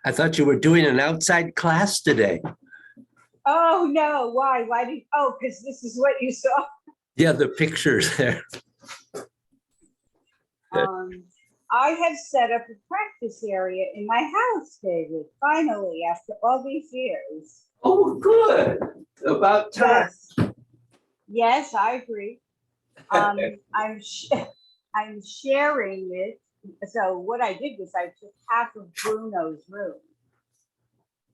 I thought you were doing an outside class today. Oh, no, why? Why did, oh, because this is what you saw. Yeah, the pictures there. I have set up a practice area in my house, David, finally, after all these years. Oh, good. About time. Yes, I agree. I'm sharing it. So what I did was I took half of Bruno's room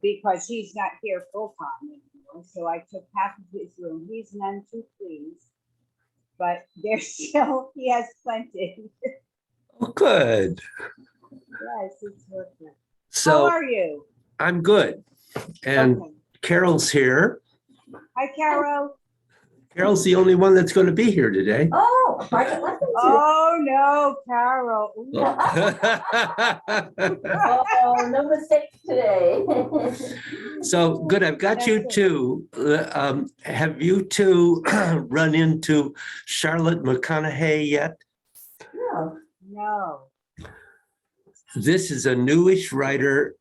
because he's not here full time anymore. So I took half of his room. He's none too pleased, but there's still, he has plenty. Oh, good. Yes, it's working. So how are you? I'm good. And Okay. Carol's here. Hi, Carol. Carol's the only one that's going to be here today. Oh, I got nothing to. Oh, no, Carol. Oh, no mistakes today. So good. I've got you two. Have you two run into Charlotte McConaughey yet? No. No. This is a newish writer,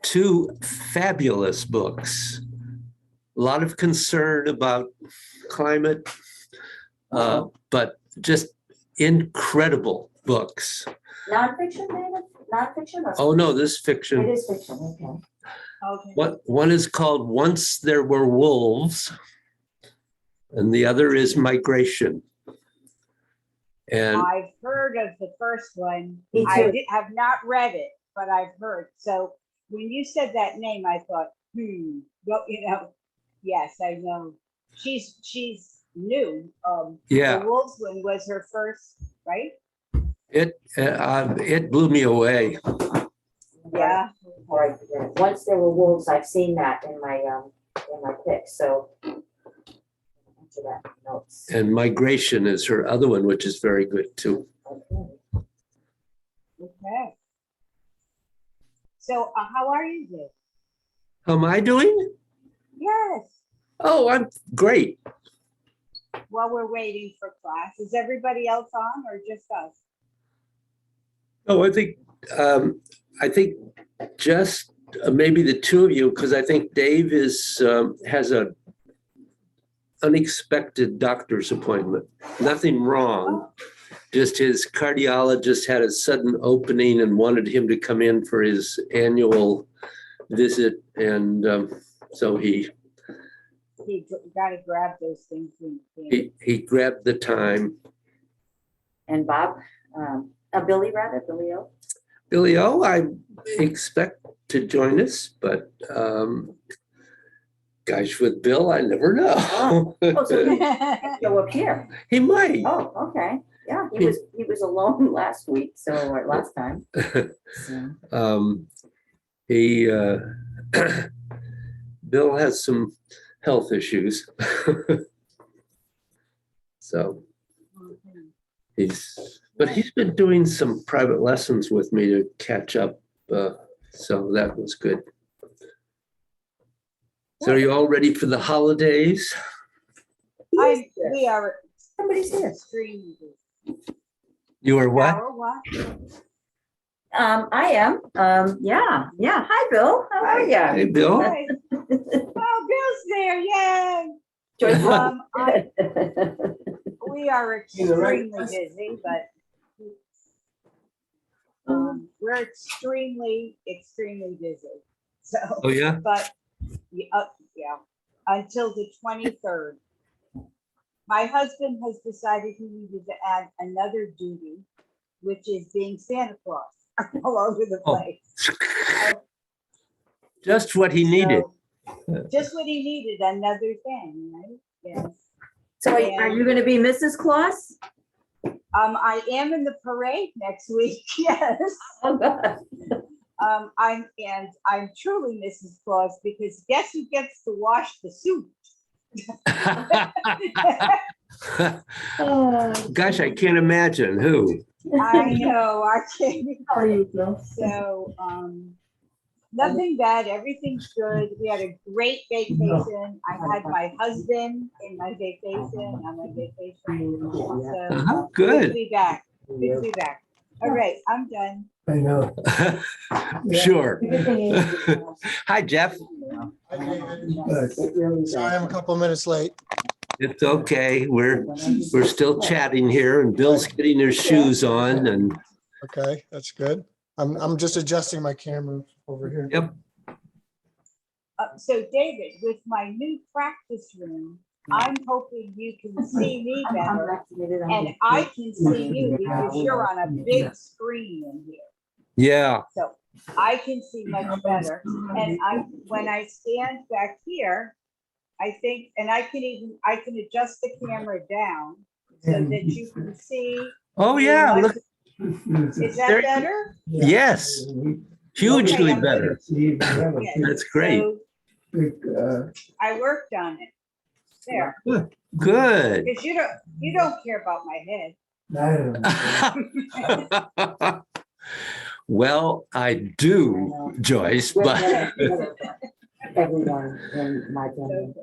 2 fabulous books. A lot of concern about climate, but just incredible books. Nonfiction, David? Nonfiction? Or Oh no, this is fiction. It is fiction, okay. Okay. One is called Once There Were Wolves, and the other is Migration. And I've heard of the first one. Me too. I have not read it, but I've heard. So when you said that name, I thought, well, you know, yes, I know. She's new. yeah, The Wolves one was her first, right? it blew me away. Yeah. Right. Once There Were Wolves, I've seen that in my pick, so enter that in notes. And Migration is her other one, which is very good too. Okay. So how are you, Dave? How am I doing? Yes. Oh, I'm great. While we're waiting for class, is everybody else on or just us? Oh, I think just maybe the two of you, because I think Dave has a unexpected doctor's appointment. Nothing wrong. Just his cardiologist had a sudden opening and wanted him to come in for his annual visit. And so he Got to grab those things when you can. he grabbed the time. And Bob, Billy O. Billy O, I expect to join us, but gosh, with Bill, I never know. Oh, so he go up here. He might. Oh, okay. Yeah, he was alone last week, or last time. So. He Bill has some health issues. So he's been doing some private lessons with me to catch up. So that was good. So are you all ready for the holidays? We are Somebody's here. extremely busy. You are what? Our what? I am. Yeah. Hi, Bill. How are you? Hey, Bill. Hi. Oh, Bill's there, yay! Joyful. We are extremely busy, but we're extremely busy. So, Oh, yeah? but yeah, until the 23rd. My husband has decided he needed to add another duty, which is being Santa Claus all over the Oh. place. Just what he needed. So, just what he needed, another thing, right? Yes. So are you going to be Mrs. Claus? I am in the parade next week. Yes. Oh, God. I'm truly Mrs. Claus because guess who gets to wash the suit? Gosh, I can't imagine who. I know. I can't. How are you, Bill? So, nothing bad. Everything's good. We had a great vacation. I had my husband in my vacation. On my vacation. So good to Good. be back. Good to be back. All right, I'm done. I know. Sure. Hi, Jeff. Sorry, I'm a couple of minutes late. It's okay. We're still chatting here and Bill's getting his shoes on and Okay, that's good. I'm just adjusting my camera over here. yep. So David, with my new practice room, I'm hoping you can see me better and I can see you because you're on a big screen in here. Yeah. So I can see much better. And when I stand back here, I think, and I can adjust the camera down so that you can see. Oh, yeah. Look. Is that There- better? Yes. Hugely Okay, better. Okay, That's great. so I worked on it. There, Good. because you don't care about my head. Well, I do, Joyce, but Everyone in my family.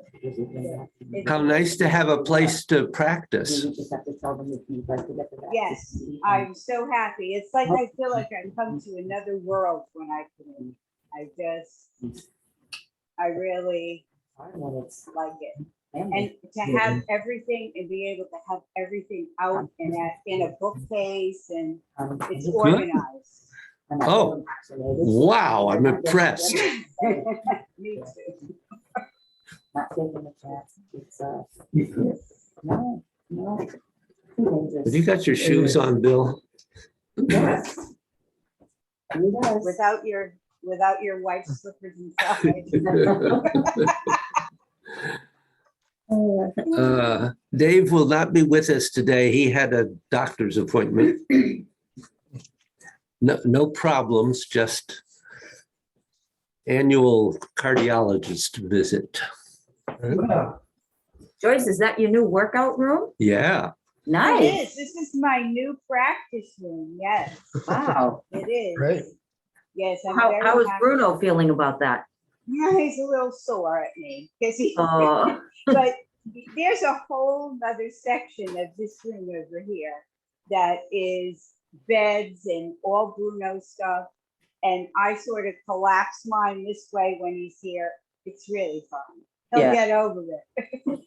how nice to have a place to practice. You just have to tell them if you'd like to get the Yes, I'm so happy. It's like I feel like I've come to another world when I come in. I really When it's like it. family. And to have everything and be able to have everything out and in a bookcase and it's Good. organized. I'm not Oh, feeling vaccinated. Wow, I'm impressed. Me too. Not taking a chance. It's no. Too dangerous. Have you got your shoes on, Bill? Yes. He does. Without your white slippers inside. Dave will not be with us today. He had a doctor's appointment. No problems, just annual cardiologist visit. Joyce, is that your new workout room? Yeah. Nice. This is my new practice room. Yes, Wow. it is. Great. Yes, I'm How very is happy. Bruno feeling about that? Yeah, he's a little sore at me because he, Oh, but there's a whole other section of this room over here that is beds and all Bruno stuff. And I sort of collapse mine this way when he's here. It's really fun. He'll Yeah. get over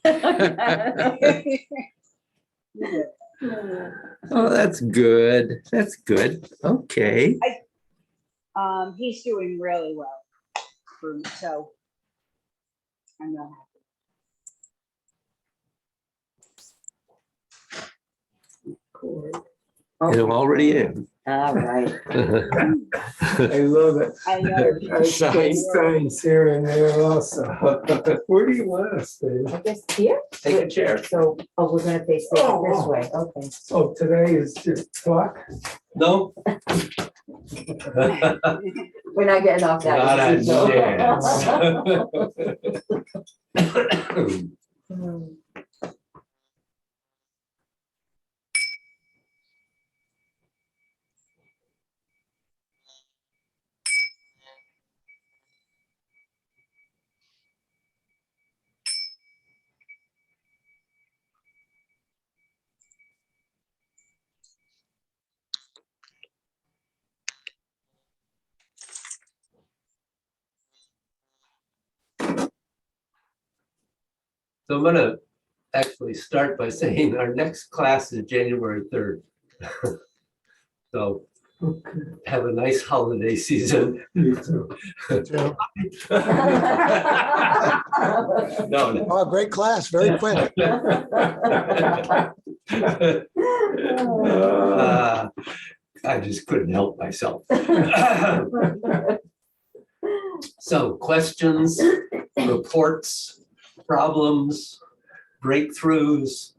it. Oh, that's good. That's good. Okay. He's doing really well. So I'm not happy. And I'm already in. All right. I love it. I know. I put signs here and there also. Where do you want us, Dave? I guess here? Take a chair. So, we're gonna face it this Oh. way, okay. Oh, today is just talk? No? We're not getting off that. Not a easy, chance. so. So I'm gonna actually start by saying our next class is January 3rd. So have a nice holiday season. You too. Yeah. No, no. Oh, great class, very quick. I just couldn't help myself. So questions, reports, problems, breakthroughs.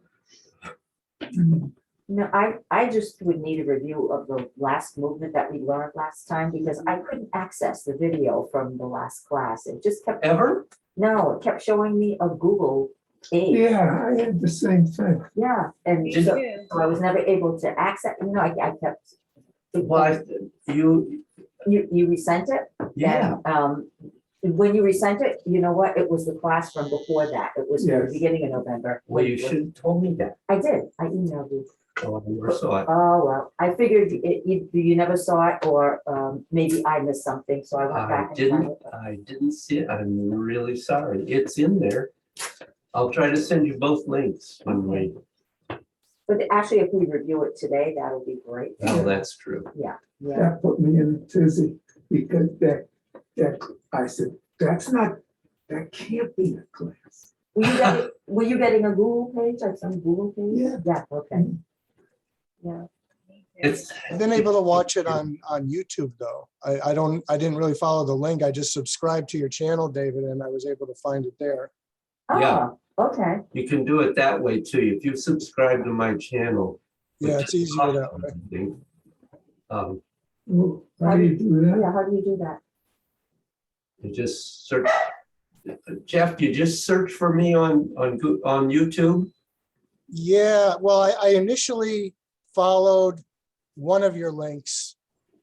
No, I just would need a review of the last movement that we learned last time because I couldn't access the video from the last class. It just kept, Ever? no, it kept showing me a Google page. Yeah, I had the same thing. Yeah, and Me so too. so I was never able to access, I kept. Why, you, You resent it? yeah, And, when you resent it, you know what? It was the class from before that. It was from the Yes. beginning of November. well, you should have told me that. I did. I emailed you. Oh, I never saw it. Oh, well, I figured you never saw it or maybe I missed something, so I went I back and found didn't, it. I didn't see it. I'm really sorry. It's in there. I'll try to send you both links when we, But actually, if we review it today, that'll be great. oh, that's true. Yeah. That put me in a tizzy because that, I said, that can't be a class. Were you getting a Google page, like some Google page? Yeah. Yeah, okay. Yeah. It's, I've been able to watch it on YouTube though. I didn't really follow the link. I just subscribed to your channel, David, and I was able to find it there. Yeah. Oh, okay. you can do it that way too. If you subscribe to my channel. Yeah, it's easier that way. way. Oh, how do you do that? Yeah, how do you do that? You just search, Jeff, you just search for me on YouTube. Yeah, well, I initially followed one of your links,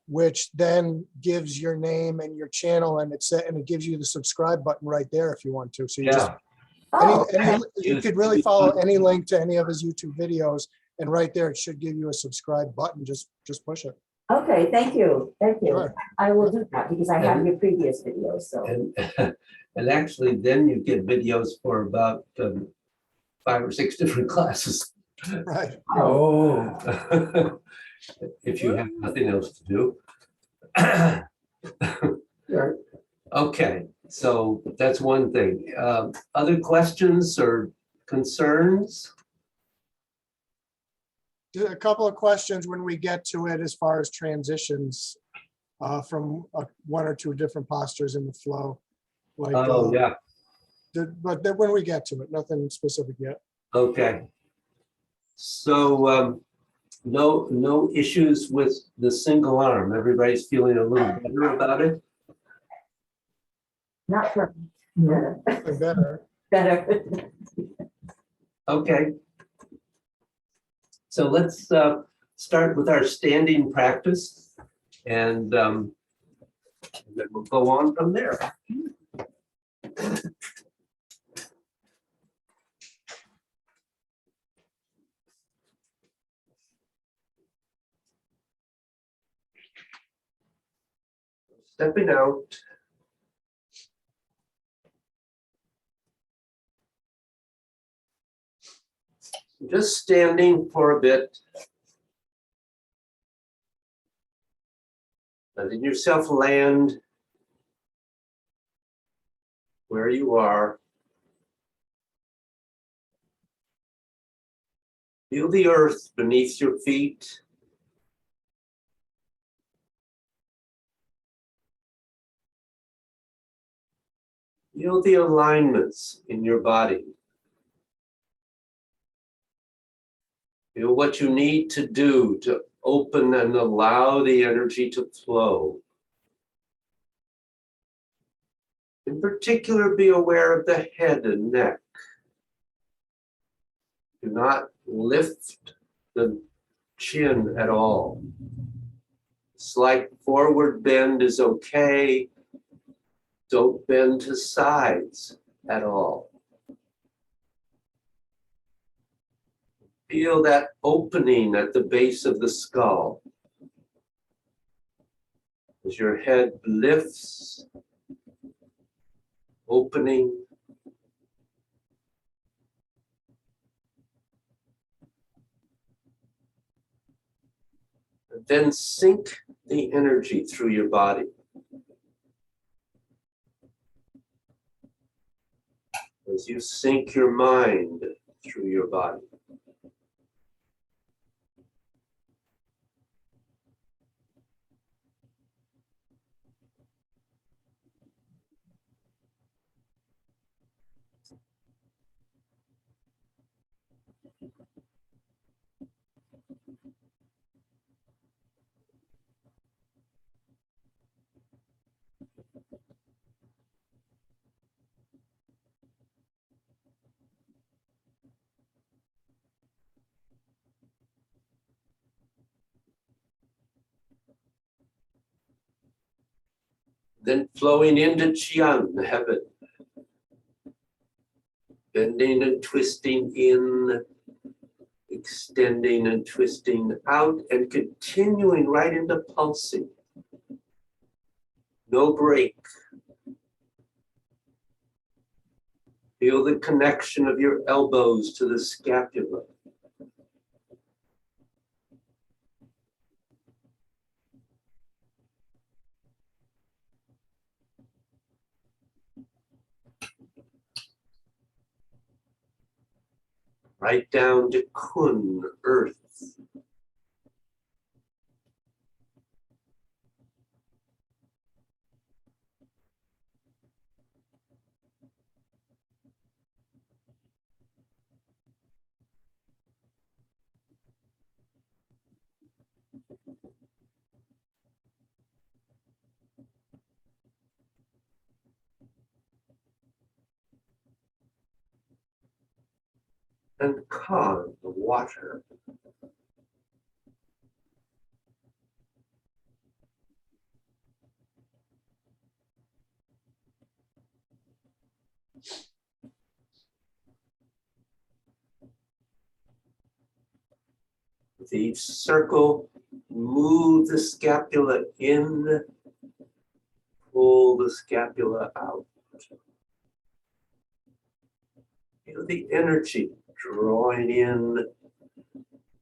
which then gives your name and your channel, and it gives you the subscribe button right there if you want to. So you just Yeah, Oh, you could really follow any link to any of his YouTube videos, and right there it should give you a subscribe button. Just push it. okay, thank you, thank you. Sure. I will do that because I have your previous videos, so. and actually then you get videos for about 5 or 6 different classes. Right. Oh, If you have nothing else to do. right. Okay, so that's one thing. Other questions or concerns? A couple of questions when we get to it as far as transitions from one or two different postures in the flow. Like, Oh, yeah, but then when we get to it, nothing specific yet. okay. So no issues with the single arm. Everybody's feeling a little better about it? Not for, No, Better. better. Okay. So let's start with our standing practice, and then we'll go on from there. Stepping out. Just standing for a bit. Letting yourself land where you are. Feel the earth beneath your feet. Feel the alignments in your body. Feel what you need to do to open and allow the energy to flow. In particular, be aware of the head and neck. Do not lift the chin at all. Slight forward bend is okay. Don't bend to sides at all. Feel that opening at the base of the skull. As your head lifts, opening. And then sink the energy through your body. As you sink your mind through your body. Then flowing into Tsung, the heaven. Bending and twisting in, extending and twisting out, and continuing right into pulsing. No break. Feel the connection of your elbows to the scapula. Right down to Kun, earth. And Kan, the water. With each circle, move the scapula in, pull the scapula out. Feel the energy drawing in,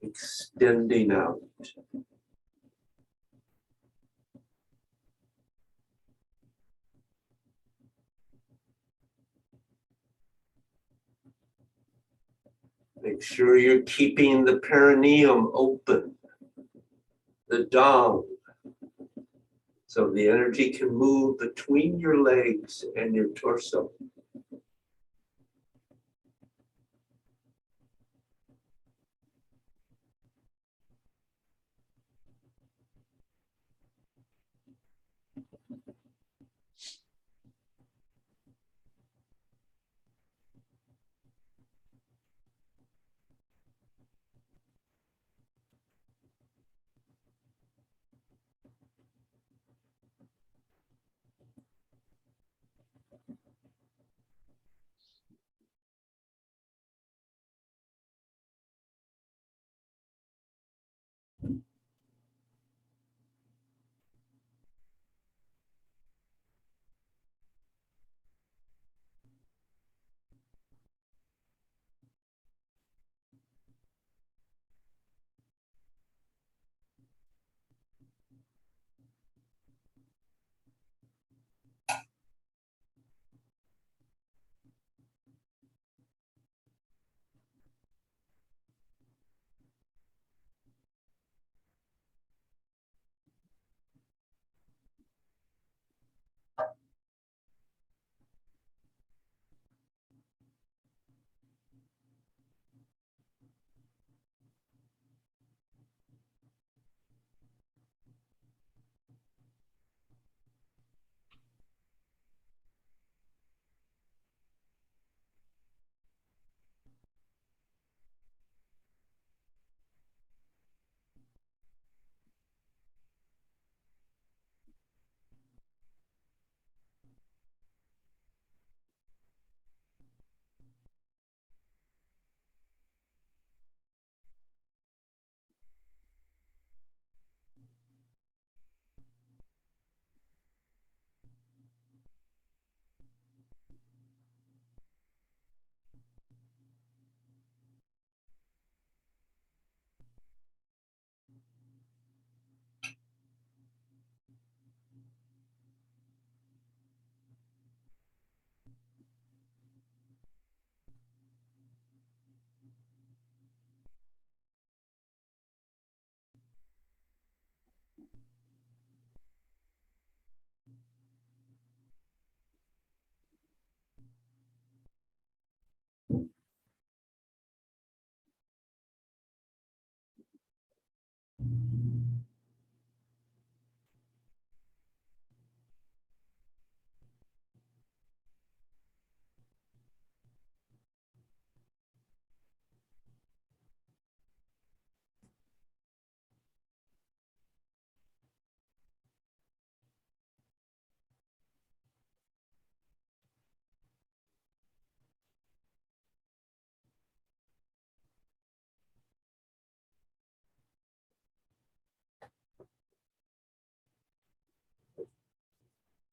extending out. Make sure you're keeping the perineum open, the dong, so the energy can move between your legs and your torso.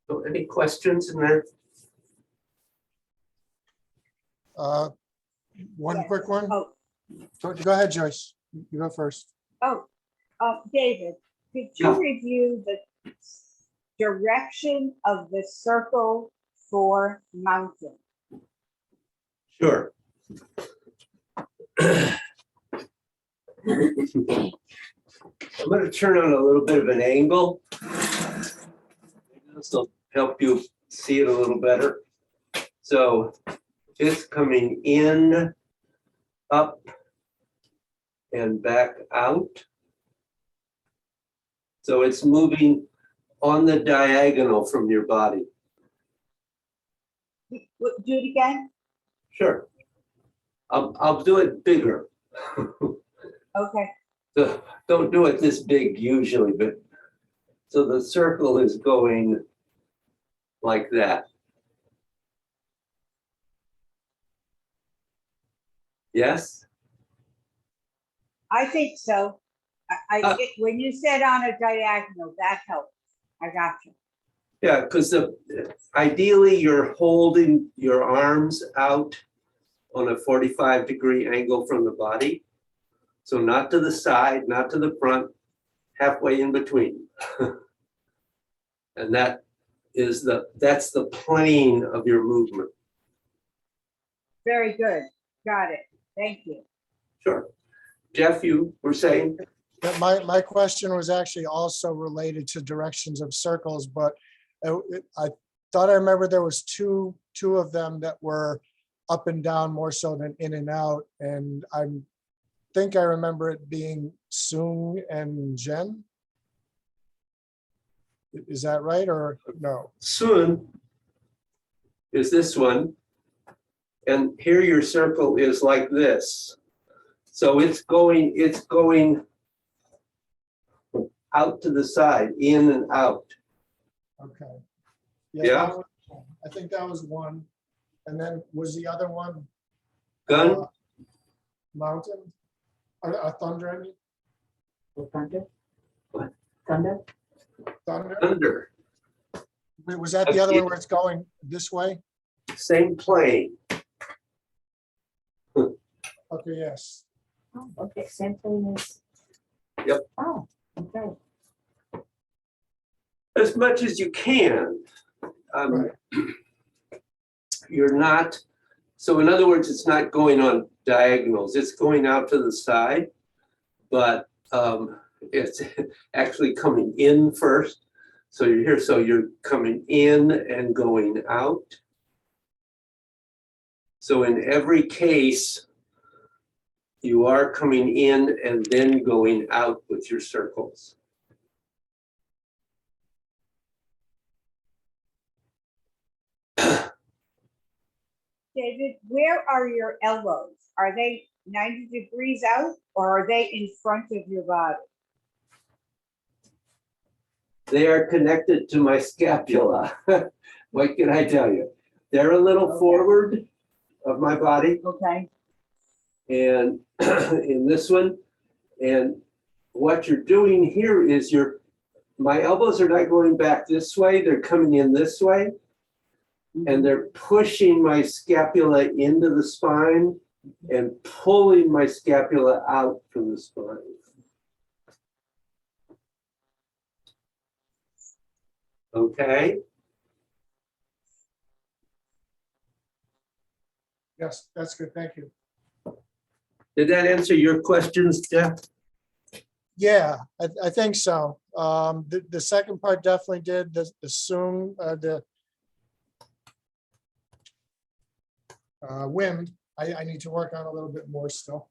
So any questions in there? One Yes. quick one. Oh, Go ahead, Joyce. You go first. oh, David, could Yeah. you review the direction of the circle for mountain? Sure. I'm going to turn on a little bit of an angle. This will help you see it a little better. So it's coming in, up, and back out. So it's moving on the diagonal from your body. Do it again? Sure. I'll do it bigger. Okay, So don't do it this big usually, but so the circle is going like that. Yes? I think so. When you said on a diagonal, that helped. I got you. Yeah, because ideally you're holding your arms out on a 45-degree angle from the body. So not to the side, not to the front, halfway in between. And that's the plane of your movement. Very good. Got it. Thank you. Sure. Jeff, you were saying? Yeah, my question was actually also related to directions of circles, but I thought I remember there was two of them that were up and down more so than in and out. And I think I remember it being Tsung and Jen. Is that right or no? Soon is this one. And here your circle is like this. So it's going out to the side, in and out. Okay. Yeah. that was- I think that was one. And then was the other one? Gun? Mountain? Thunder, I mean? Thunder? What? Thunder? Thunder? Under. Wait, was that the other one where it's going this way? Same plane. Okay, yes. Oh, okay, same thing as. Yep. Oh, okay. As much as you can. Right. You're not, so in other words, it's not going on diagonals, it's going out to the side, but it's actually coming in first. So you're here, so you're coming in and going out. So in every case, you are coming in and then going out with your circles. David, where are your elbows? Are they 90 degrees out or are they in front of your body? They are connected to my scapula. What can I tell you? They're a little Okay. forward of my body. Okay. And in this one, and what you're doing here is my elbows are not going back this way, they're coming in this way, and they're pushing my scapula into the spine and pulling my scapula out from the spine. Okay, Yes, that's good. Thank you. did that answer your questions, Jeff? Yeah, I think so. The second part definitely did. The Tsung, the wind, I need to work on a little bit more still.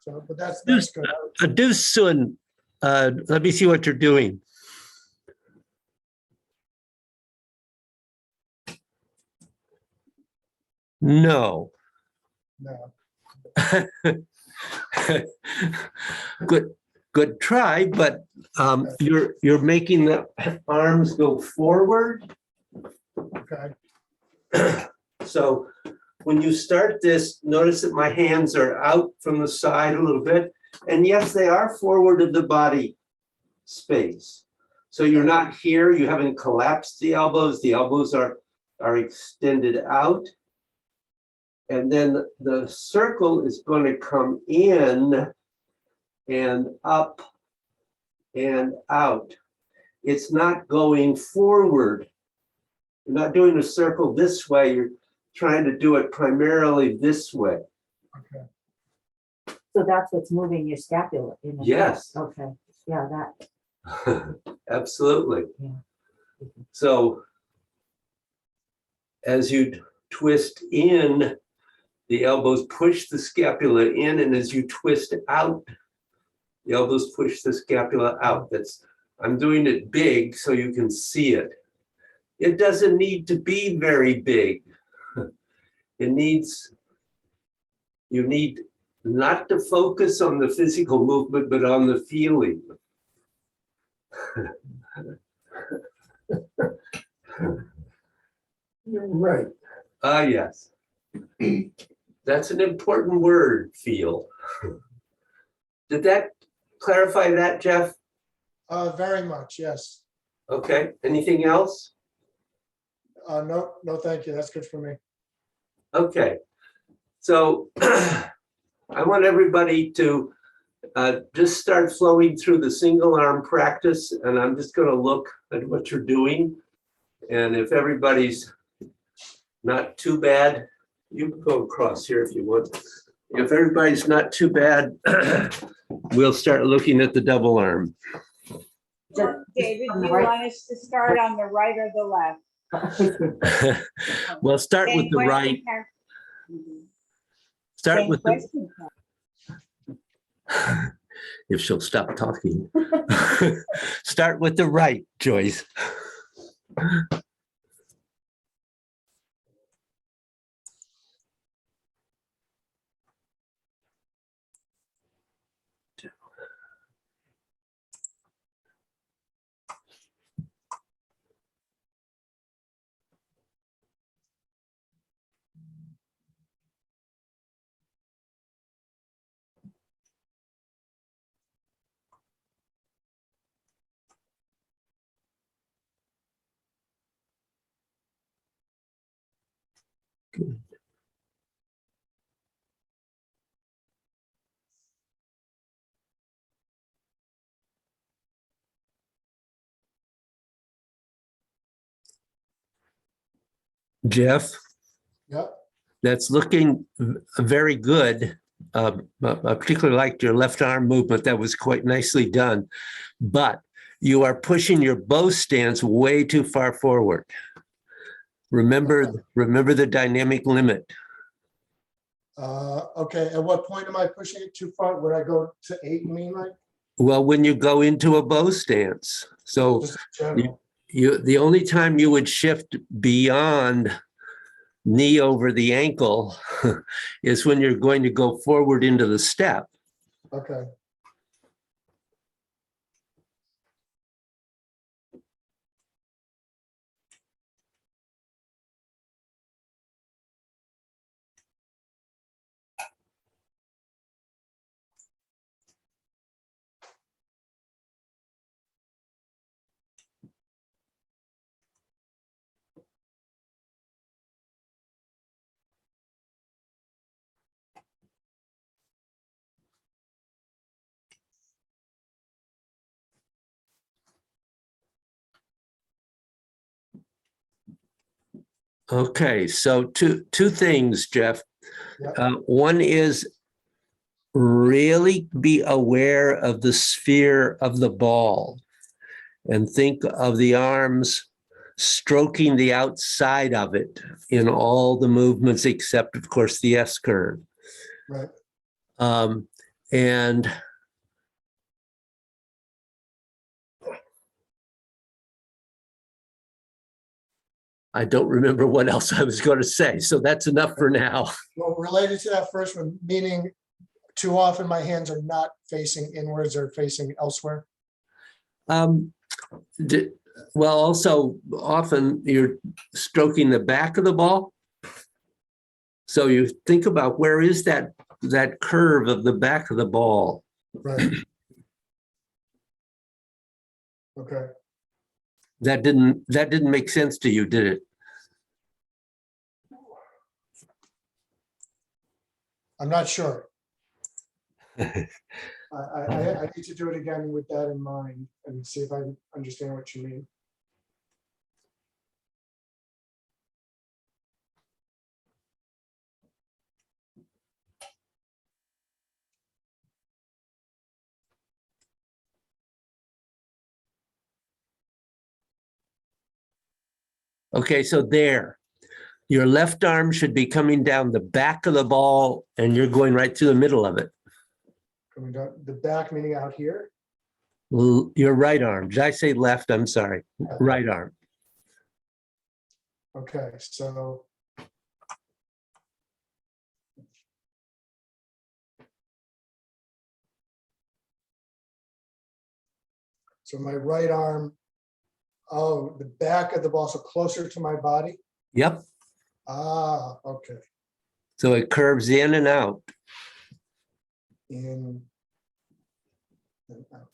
So, but that's good. Do soon. Let me see what you're doing. No. No. Good try, but you're making the arms go forward. Okay. So when you start this, notice that my hands are out from the side a little bit. And yes, they are forward of the body space. So you're not here, you haven't collapsed the elbows. The elbows are extended out. And then the circle is going to come in and up and out. It's not going forward. You're not doing a circle this way. You're trying to do it primarily this way. Okay. So that's what's moving your scapula in the Yes. Okay, yeah, that, Absolutely. Yeah. So as you twist in, the elbows push the scapula in, and as you twist out, the elbows push the scapula out. I'm doing it big so you can see it. It doesn't need to be very big. You need not to focus on the physical movement, but on the feeling. You're right. Ah, yes. That's an important word, feel. Did that clarify that, Jeff? Very much, yes. Okay, anything else? No, thank you. That's good for me. Okay, so I want everybody to just start flowing through the single arm practice, and I'm just going to look at what you're doing. And if everybody's not too bad, you can go across here if you want. If everybody's not too bad, we'll start looking at the double arm. David, on do the you right. want us to start on the right or the left? Well, start with Same the question, right. Karen? Mhm. Start Same with the, question, Karen. if she'll stop talking. Start with the right, Joyce. Jeff, Yep. that's looking very good. I particularly liked your left arm movement. That was quite nicely done. But you are pushing your bow stance way too far forward. Remember the dynamic limit. Okay, at what point am I pushing it too far? Would I go to 8, you mean, like? Well, when you go into a bow stance. So Just general. the only time you would shift beyond knee over the ankle is when you're going to go forward into the step. Okay. Okay, so two things, Jeff. Yeah. One is really be aware of the sphere of the ball and think of the arms stroking the outside of it in all the movements except, of course, the S curve. Right. And I don't remember what else I was going to say, so that's enough for now. Well, related to that first one, meaning too often my hands are not facing inwards or facing elsewhere. Um, well, also often you're stroking the back of the ball. So you think about where is that curve of the back of the ball. Right. Okay. That didn't make sense to you, did it? I'm not sure. I need to do it again with that in mind and see if I understand what you mean. Okay, so there. Your left arm should be coming down the back of the ball and you're going right through the middle of it. Coming down the back, meaning out here. Your right arm. Did I say left? I'm sorry. Right arm. Okay, so. So my right arm, oh, the back of the ball, so closer to my body. Yep. Ah, okay. So it curves in and out. In and out.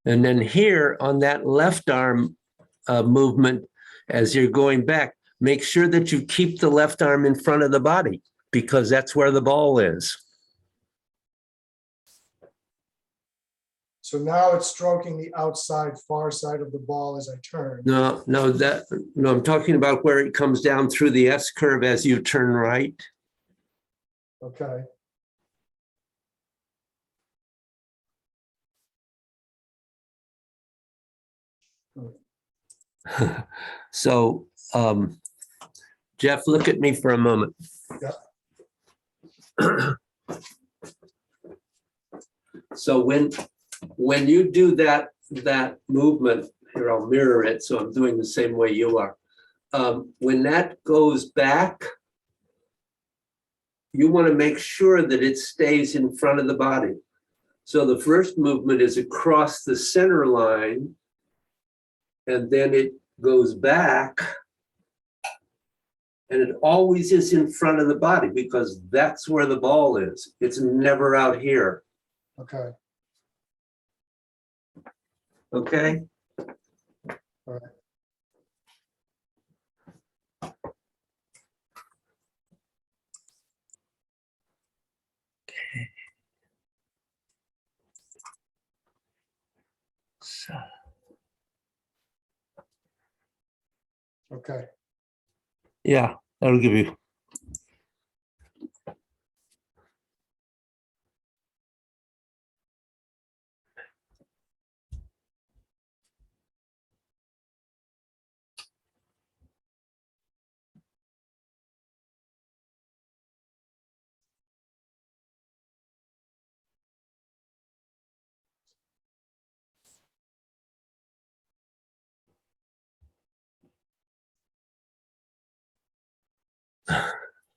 And then here on that left arm movement, as you're going back, make sure that you keep the left arm in front of the body because that's where the ball is. So now it's stroking the outside, far side of the ball as I turn. No, I'm talking about where it comes down through the S curve as you turn right. Okay. So, Jeff, look at me for a moment. So when you do that movement, here I'll mirror it, so I'm doing the same way you are. When that goes back, you want to make sure that it stays in front of the body. So the first movement is across the center line, and then it goes back, and it always is in front of the body because that's where the ball is. It's never out here. Okay. Okay? All right. So, Okay. yeah, that'll give you.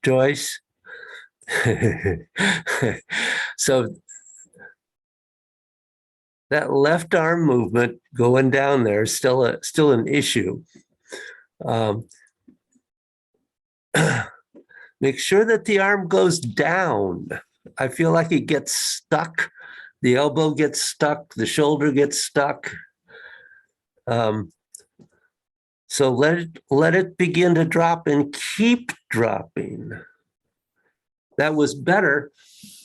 Joyce. So that left arm movement going down there is still an issue. Make sure that the arm goes down. I feel like it gets stuck. The elbow gets stuck. The shoulder gets stuck. So let it begin to drop and keep dropping. That was better.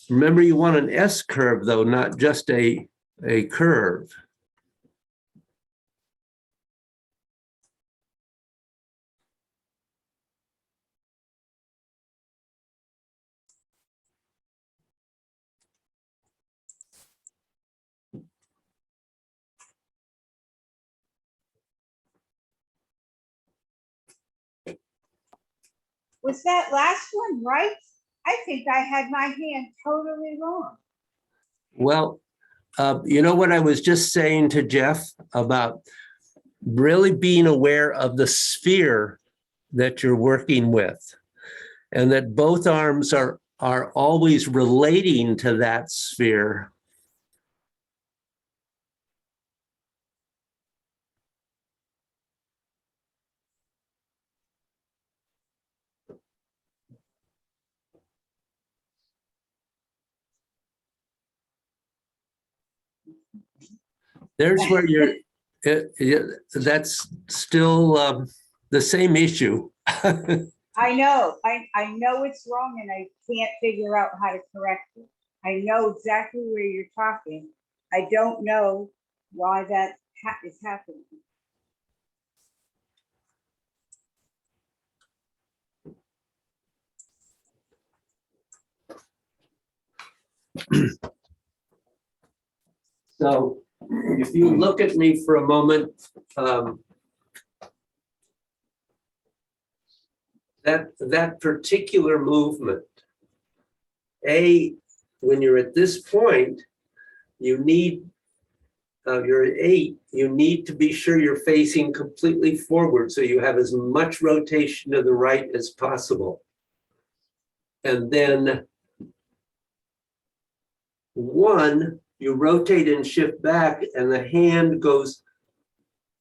Remember, you want an S curve, though, not just a curve. Was that last one right? I think I had my hand totally wrong. Well, you know what I was just saying to Jeff about really being aware of the sphere that you're working with, and that both arms are always relating to that sphere. There's where you're, that's still the same issue. I know, I know it's wrong and I can't figure out how to correct it. I know exactly where you're talking. I don't know why that is happening. So if you look at me for a moment, that particular movement, when you're at this point, you need, you're at 8, you need to be sure you're facing completely forward so you have as much rotation to the right as possible. And then 1, you rotate and shift back and the hand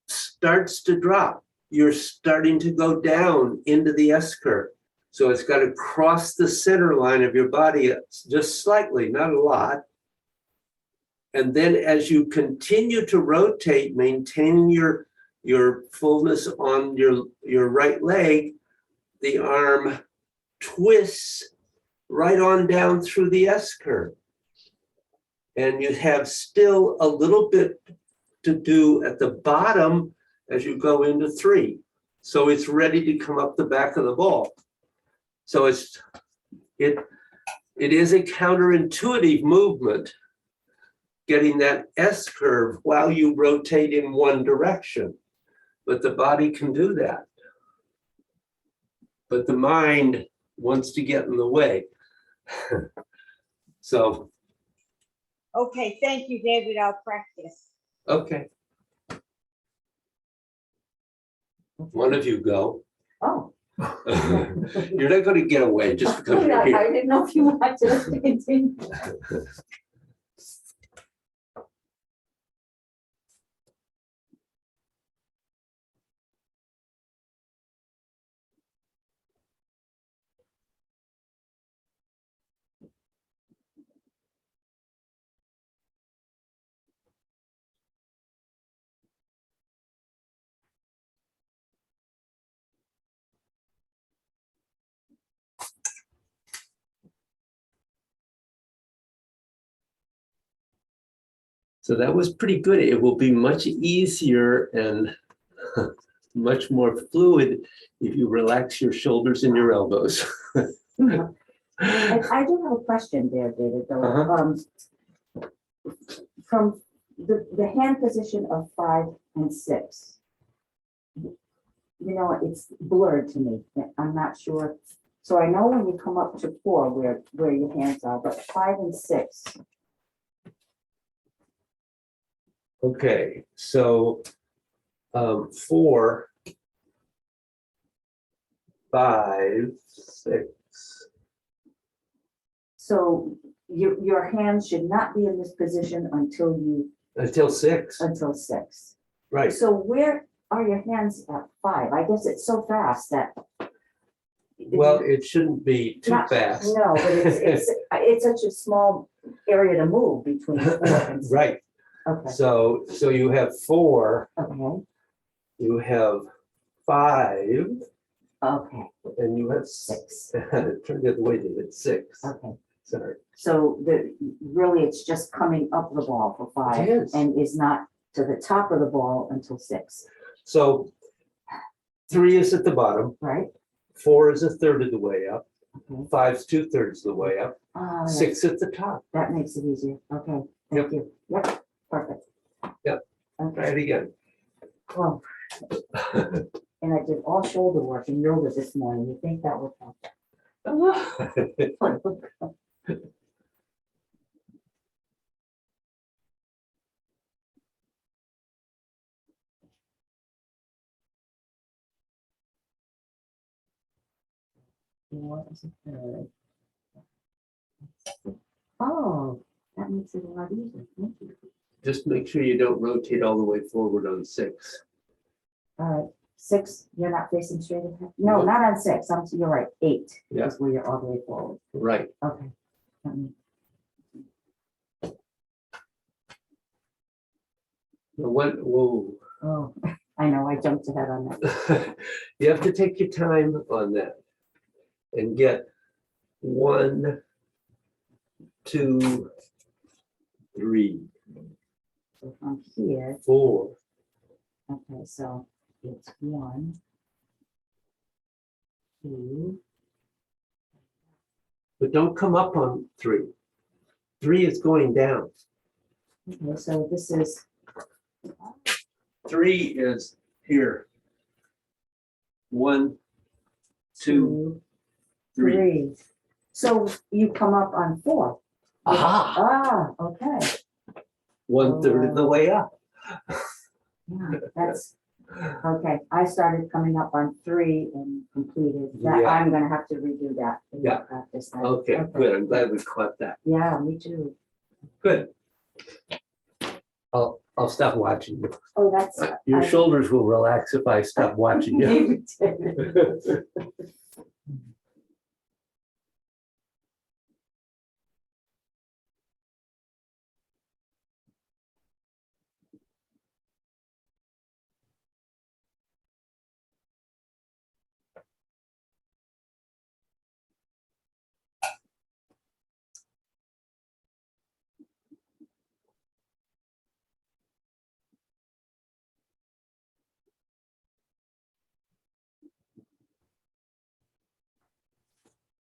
starts to drop. You're starting to go down into the S curve. So it's got to cross the center line of your body just slightly, not a lot. And then as you continue to rotate, maintaining your fullness on your right leg, the arm twists right on down through the S curve. And you have still a little bit to do at the bottom as you go into 3. So it's ready to come up the back of the ball. So it is a counterintuitive movement, getting that S curve while you rotate in one direction. But the body can do that. But the mind wants to get in the way. So. Okay, thank you, David. I'll practice. Okay. One of you go. Oh. You're not going to get away just because you're I here. didn't know if you wanted us to continue. So that was pretty good. It will be much easier and much more fluid if you relax your shoulders and your elbows. I do have a question there, David, though. Uh-huh. From the hand position of 5 and 6, you know, it's blurred to me. I'm not sure. So I know when you come up to 4 where your hands are, but 5 and 6. Okay, so 4, 5, 6. So your hands should not be in this position until 6, until 6. right. So where are your hands at 5? I guess it's so fast that. Well, it shouldn't be too Not- fast. No, but it's such a small area to move between 4 and 6. Right. Okay, So you have 4, okay, you have 5, okay, and you have 6. Turn the other way, David. 6. Okay. Sorry. So really it's just coming up the ball for 5 It is. and is not to the top of the ball until 6, So 3 is at the bottom, right? 4 is a third of the way up, Okay. 5's 2/3 of the way up, Oh, 6 at the top. that makes it easier. Okay, thank you. Yep, perfect. Yep. Okay, Try it again. well, and I did all shoulder work and yoga this morning. You think that would help? What is the third? Oh, that makes it a lot easier. Thank you. Just make sure you don't rotate all the way forward on 6. 6, you're not facing straight ahead? No, Nope. not on 6. You're right, 8 Yeah. is where you're all the way forward. Right. Okay. Let me- Whoa. Oh, I know, I jumped ahead on that. You have to take your time on that and get 1, 2, 3, So from here, 4. okay, so it's 1, 2, But don't come up on 3. 3 is going down. okay, so this is, 3 is here. 1, 2, 3. 3. So you come up on 4. Aha! Ah, okay. 1/3 of the way up. Yeah, that's, okay, I started coming up on 3 and completed that. Yeah. I'm gonna have to redo that. in Yeah. Practice that. Okay, good. I'm glad we caught that. Yeah, me too. Good. I'll stop watching you. Oh, that's. Your I- shoulders will relax if I stop watching you. You did.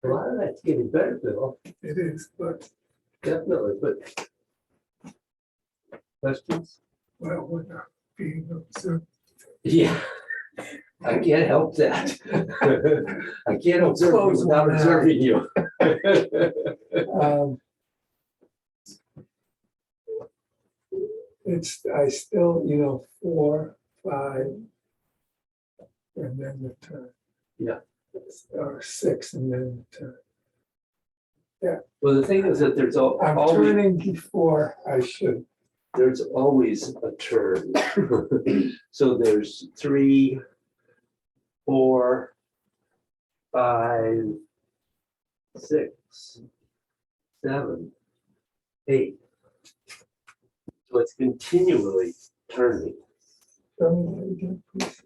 A lot of that's getting better, Bill. It is, but, Definitely, but questions? well, we're not being observed. Yeah. I can't help that. I can't observe you Close without one eye. observing you. Um, It's, I still, 4, 5, and then the turn. Yeah. Or 6 and then the turn. Well, the thing is that there's I'm always, turning before I should. there's always a turn. So there's 3, 4, 5, 6, 7, 8. So it's continually turning. Show me that again, please.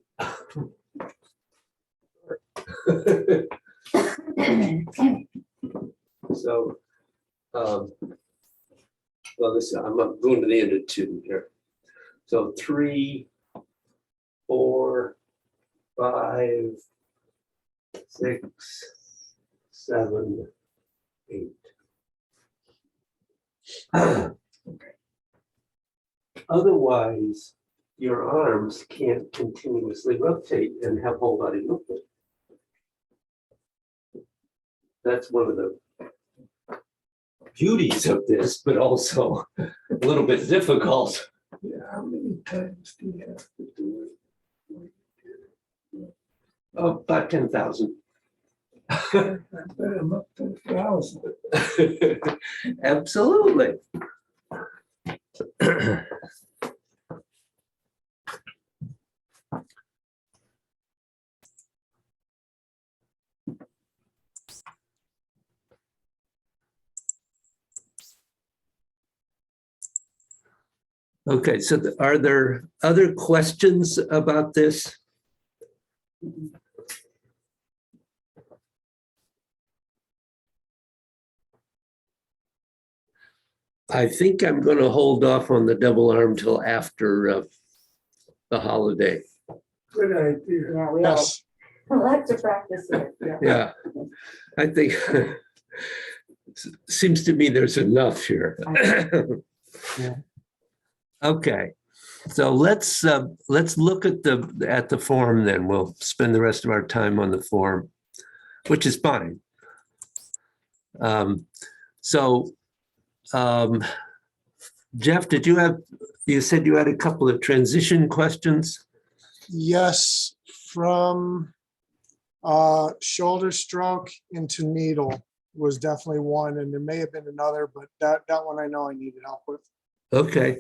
So, well, this, I'm going to the end of 2 here. So 3, 4, 5, 6, 7, 8. Otherwise, your arms can't continuously rotate and have whole body movement. That's one of the beauties of this, but also a little bit difficult. Yeah, how many times do you have to do it? Oh, about 10,000. I bet I'm up to 1,000. Absolutely. Okay, so are there other questions about this? I think I'm going to hold off on the double arm till after the holiday. Good idea. Yeah, we all Yes, like to practice it. Yeah. Yeah, I think seems to me there's enough here. Yeah. Okay, so let's look at the form then. We'll spend the rest of our time on the form, which is fine. So, Jeff, you said you had a couple of transition questions? Yes, from shoulder stroke into needle was definitely one, and there may have been another, but that one I know I needed help with. Okay.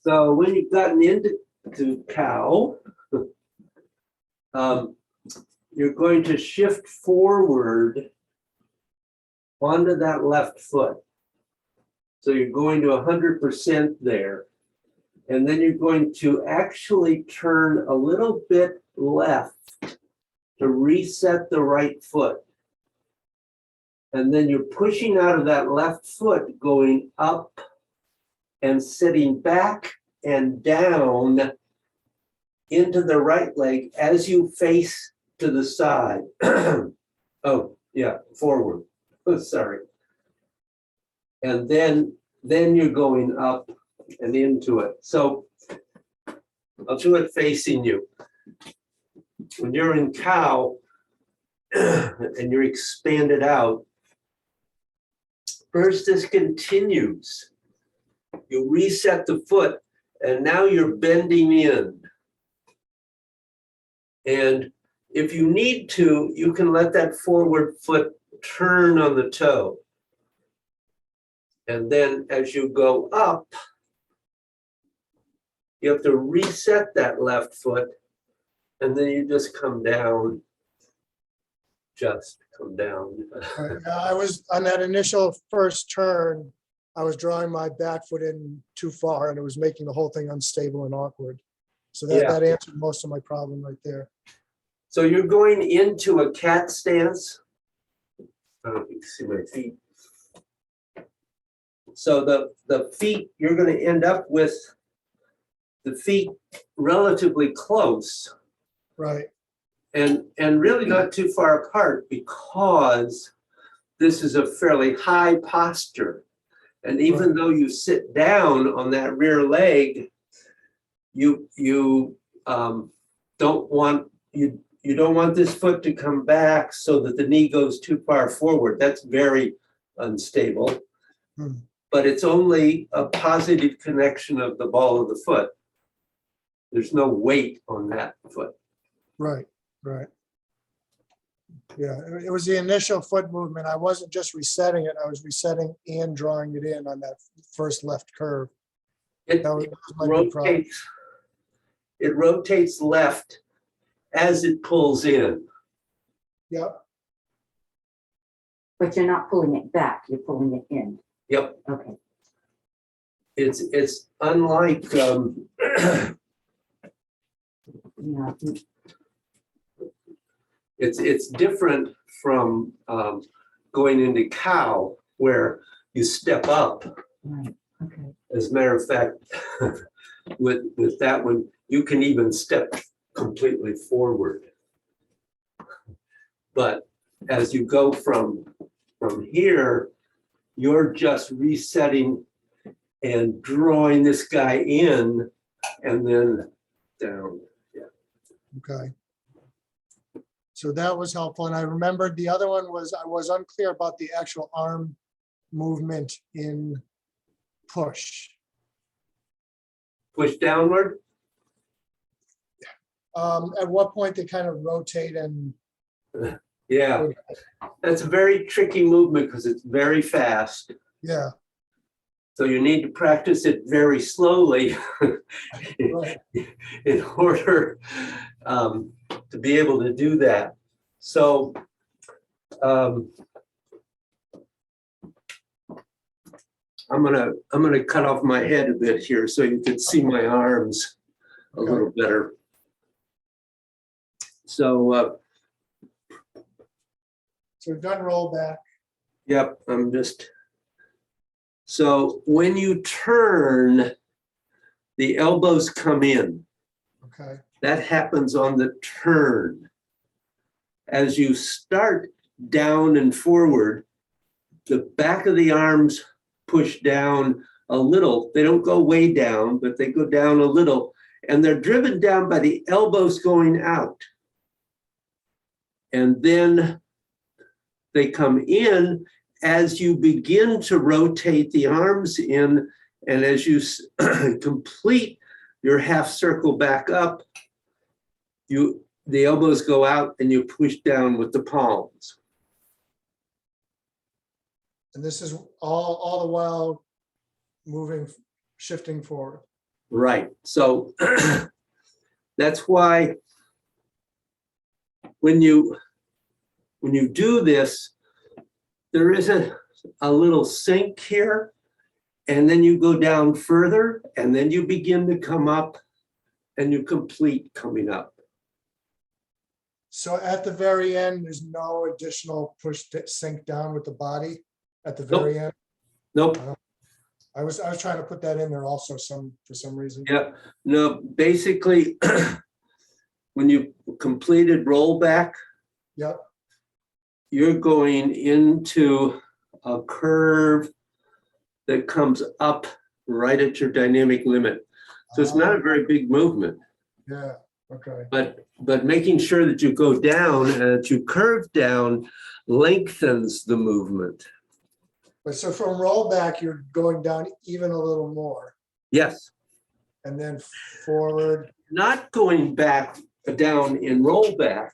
So when you've gotten into cow, you're going to shift forward onto that left foot. So you're going to 100% there. And then you're going to actually turn a little bit left to reset the right foot. And then you're pushing out of that left foot, going up and sitting back and down into the right leg as you face to the side. Oh, yeah, forward. Oh, sorry. And then you're going up and into it. So I'll do it facing you. When you're in cow and you're expanded out, first this continues. You reset the foot and now you're bending in. And if you need to, you can let that forward foot turn on the toe. And then as you go up, you have to reset that left foot, and then you just come down. Just come down. I was on that initial first turn, I was drawing my back foot in too far, and it was making the whole thing unstable and awkward. So that answered most of my problem right there. So you're going into a cat stance. I don't know if you can see my feet. So the feet, you're going to end up with the feet relatively close. Right. And really not too far apart, because this is a fairly high posture. And even though you sit down on that rear leg, you don't want this foot to come back so that the knee goes too far forward. That's very unstable. But it's only a positive connection of the ball of the foot. There's no weight on that foot. Right. Yeah, it was the initial foot movement. I wasn't just resetting it, I was resetting and drawing it in on that first left curve. It rotates left as it pulls in. Yep. But you're not pulling it back, you're pulling it in. Yep. Okay. It's unlike Yeah. it's different from going into cow, where you step up. Right. Okay. As a matter of fact, with that one, you can even step completely forward. But as you go from here, you're just resetting and drawing this guy in and then down. Yeah. Okay. So that was helpful. And I remembered the other one was, I was unclear about the actual arm movement in push. Push downward. At what point they kind of rotate and. Yeah, that's a very tricky movement because it's very fast. Yeah. So you need to practice it very slowly Right. in order to be able to do that. So I'm gonna cut off my head a bit here so you can see my arms a little better. So So we've done roll back. yep, so when you turn, the elbows come in. Okay. That happens on the turn. As you start down and forward, the back of the arms push down a little. They don't go way down, but they go down a little. and they're driven down by the elbows going out. And then they come in as you begin to rotate the arms in, and as you complete your half circle back up, the elbows go out and you push down with the palms. And this is all the while shifting forward. Right. So that's why when you do this, there is a little sink here, and then you go down further, and then you begin to come up, and you complete coming up. So at the very end, there's no additional push to sink down with the body at the very end. Nope. I was trying to put that in there also for some reason. Yeah. No, basically, when you completed rollback, Yep. you're going into a curve that comes up right at your dynamic limit. So it's not a very big movement, Yeah, okay. but making sure that you go down and that you curve down lengthens the movement. But so from rollback, you're going down even a little more Yes, and then forward. not going back down in rollback.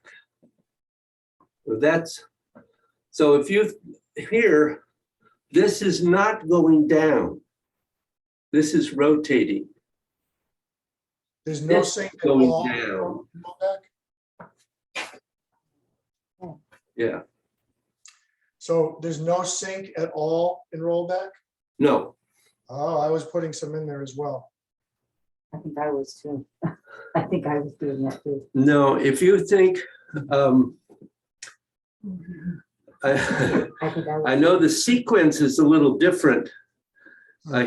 So if you here, this is not going down. This is rotating. There's no This sink at going all. down. Rollback. Yeah, So there's no sink at all in rollback? no, Oh, I was putting some in there as well. I think I was too. I think I was doing that too. no, if you think, I I think I was. I know the sequence is a little different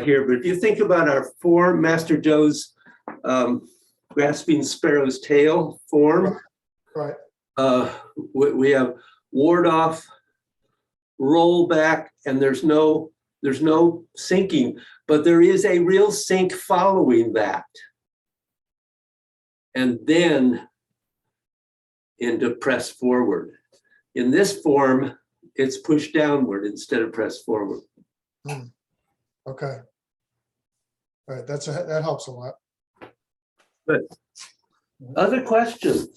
here, but if you think about our form, Master Joe's grasping sparrow's tail form, Right. we have ward off, roll back, and there's no sinking, but there is a real sink following that. And then into press forward. In this form, it's pushed downward instead of press forward. Okay. All right, that helps a lot. But other questions?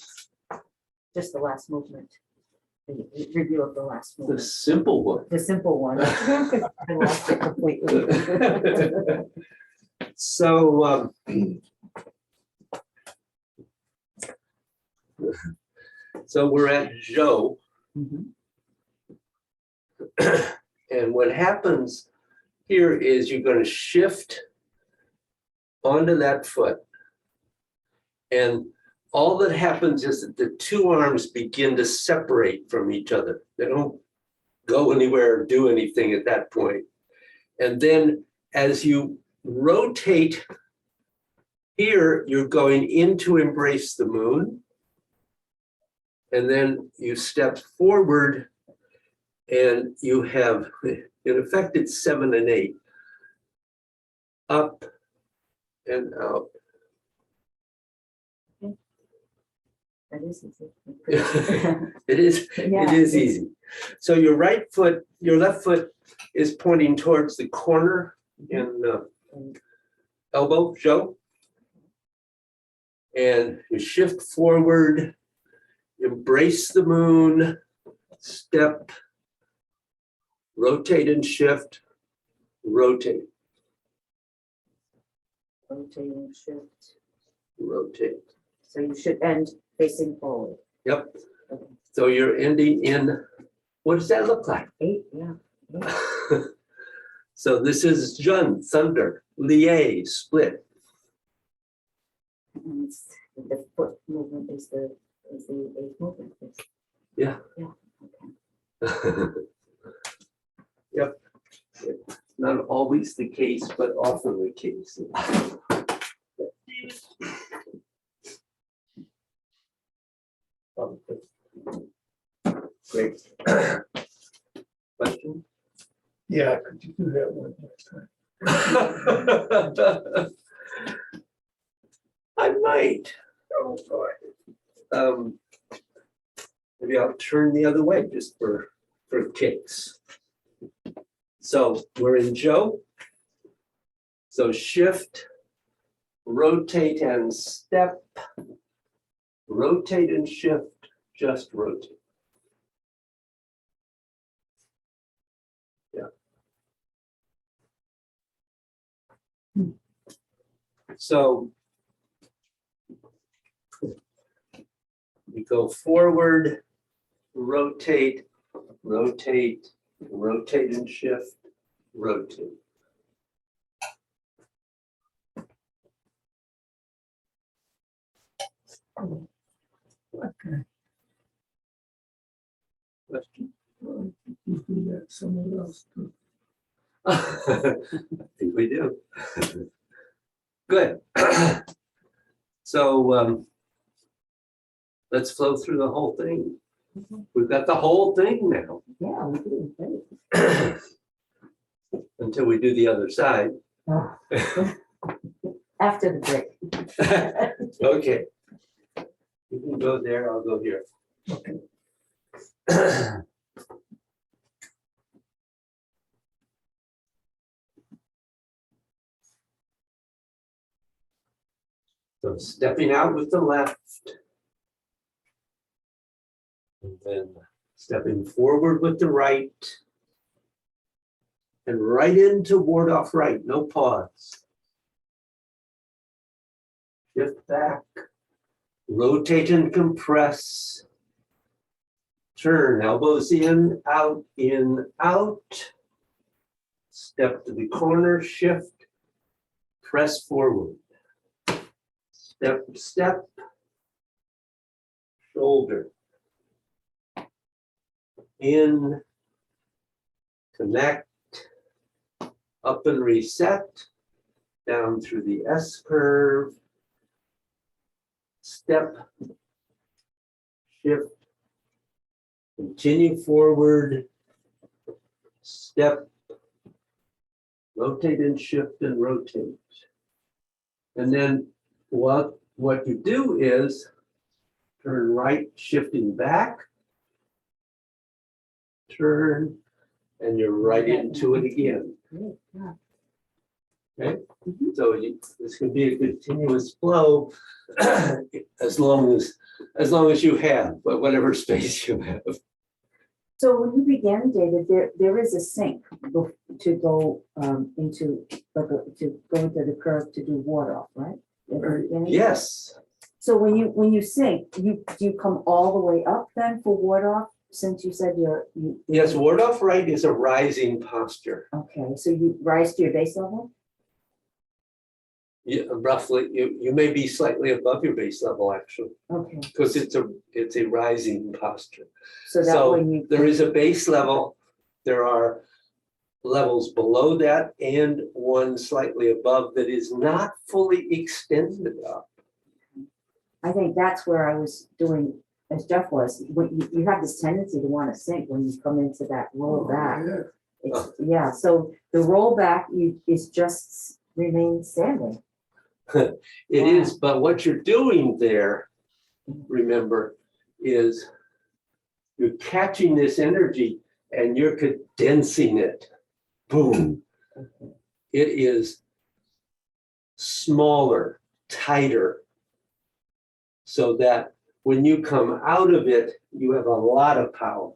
Just the last movement. The review of the last The movement. simple one. The simple one. I lost it completely. So so we're at Joe, Mhm. and what happens here is you're going to shift onto that foot, and all that happens is that the two arms begin to separate from each other. They don't go anywhere or do anything at that point. And then as you rotate here, you're going in to embrace the moon. And then you step forward and you have, in effect, it's 7 and 8. Up and out. That is easy. It is, Yeah, it is it's- easy. So your left foot is pointing towards the corner in elbow, Joe. And you shift forward, embrace the moon, step, rotate and shift, rotate, Rotating shift. rotate. So you should end facing forward. Yep. Okay. So you're ending in, what does that look like? 8, yeah. So this is Jun, thunder, lié, split. And it's the foot movement is the 8th movement. Yeah. Yeah. Okay. Yep. Not always the case, but often the case. Great. Question? Yeah, could you do that one next time? I right. Maybe I'll turn the other way just for kicks. So we're in Joe. So shift, rotate and step, rotate and shift, just rotate. Yeah. So we go forward, rotate, rotate, rotate and shift, rotate. Okay. Question? Well, you do that somewhere else too. I think we do. Good. So let's flow through the whole thing. We've got the whole thing now Yeah, we do, great. until we do the other side. Oh. After the break. Okay. You can go there, I'll go here. Okay. So stepping out with the left. And then stepping forward with the right. And right into ward off right, no pause. Shift back, rotate and compress. Turn, elbows in, out, step to the corner, shift, press forward. Step, step, shoulder. In, connect, up and reset, down through the S curve. Step, shift, continue forward, step, rotate and shift and rotate. And then what you do is turn right, shifting back, turn, and you're right into it again. Great, yeah. Okay, so this can be a continuous flow as long as you have, but whatever space you have. So when you began, David, there is a sync to go into, like, to go into the curve to do water off, right? At the beginning? Yes, So when you sync, do you come all the way up then for water off? Since you said you. yes, ward off right is a rising posture. Okay, so you rise to your base level? Yeah, roughly, you may be slightly above your base level actually, Okay, because it's a rising posture. so that So when you. there is a base level, there are levels below that and one slightly above that is not fully extended up. I think that's where I was doing, as Jeff was, when you have this tendency to want to sink when you come into that roll back. Yeah. It's, yeah, so the roll back is just remain standing. It is, but what you're doing there, remember, is you're catching this energy and you're condensing it. Boom. It is smaller, tighter, so that when you come out of it, you have a lot of power.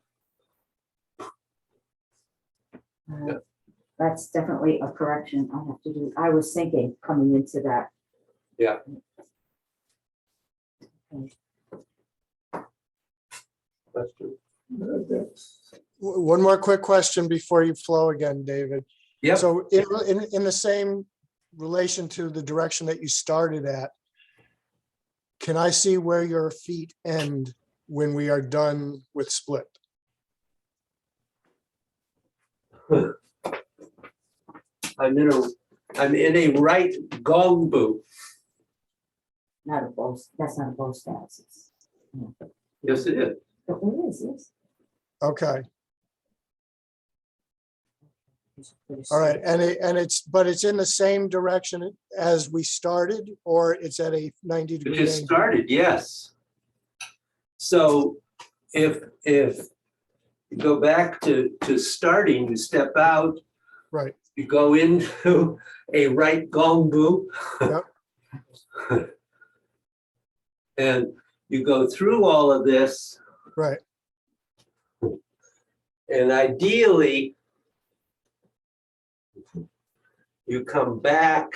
That's definitely a correction I have to do. I was thinking coming into that. Yeah. Question? That's One more quick question before you flow again, David. Yep. So in the same relation to the direction that you started at, can I see where your feet end when we are done with split? I'm in a right gong boot. Not a bow, that's not a bow stance. Yes, it is. It is, yes. Okay, All right, and it's in the same direction as we started, or it's at a 90 It degree just angle? started, yes. So if you go back to starting, you step out, Right, you go into a right gongbu. Yep. And you go through all of this, right. and ideally, you come back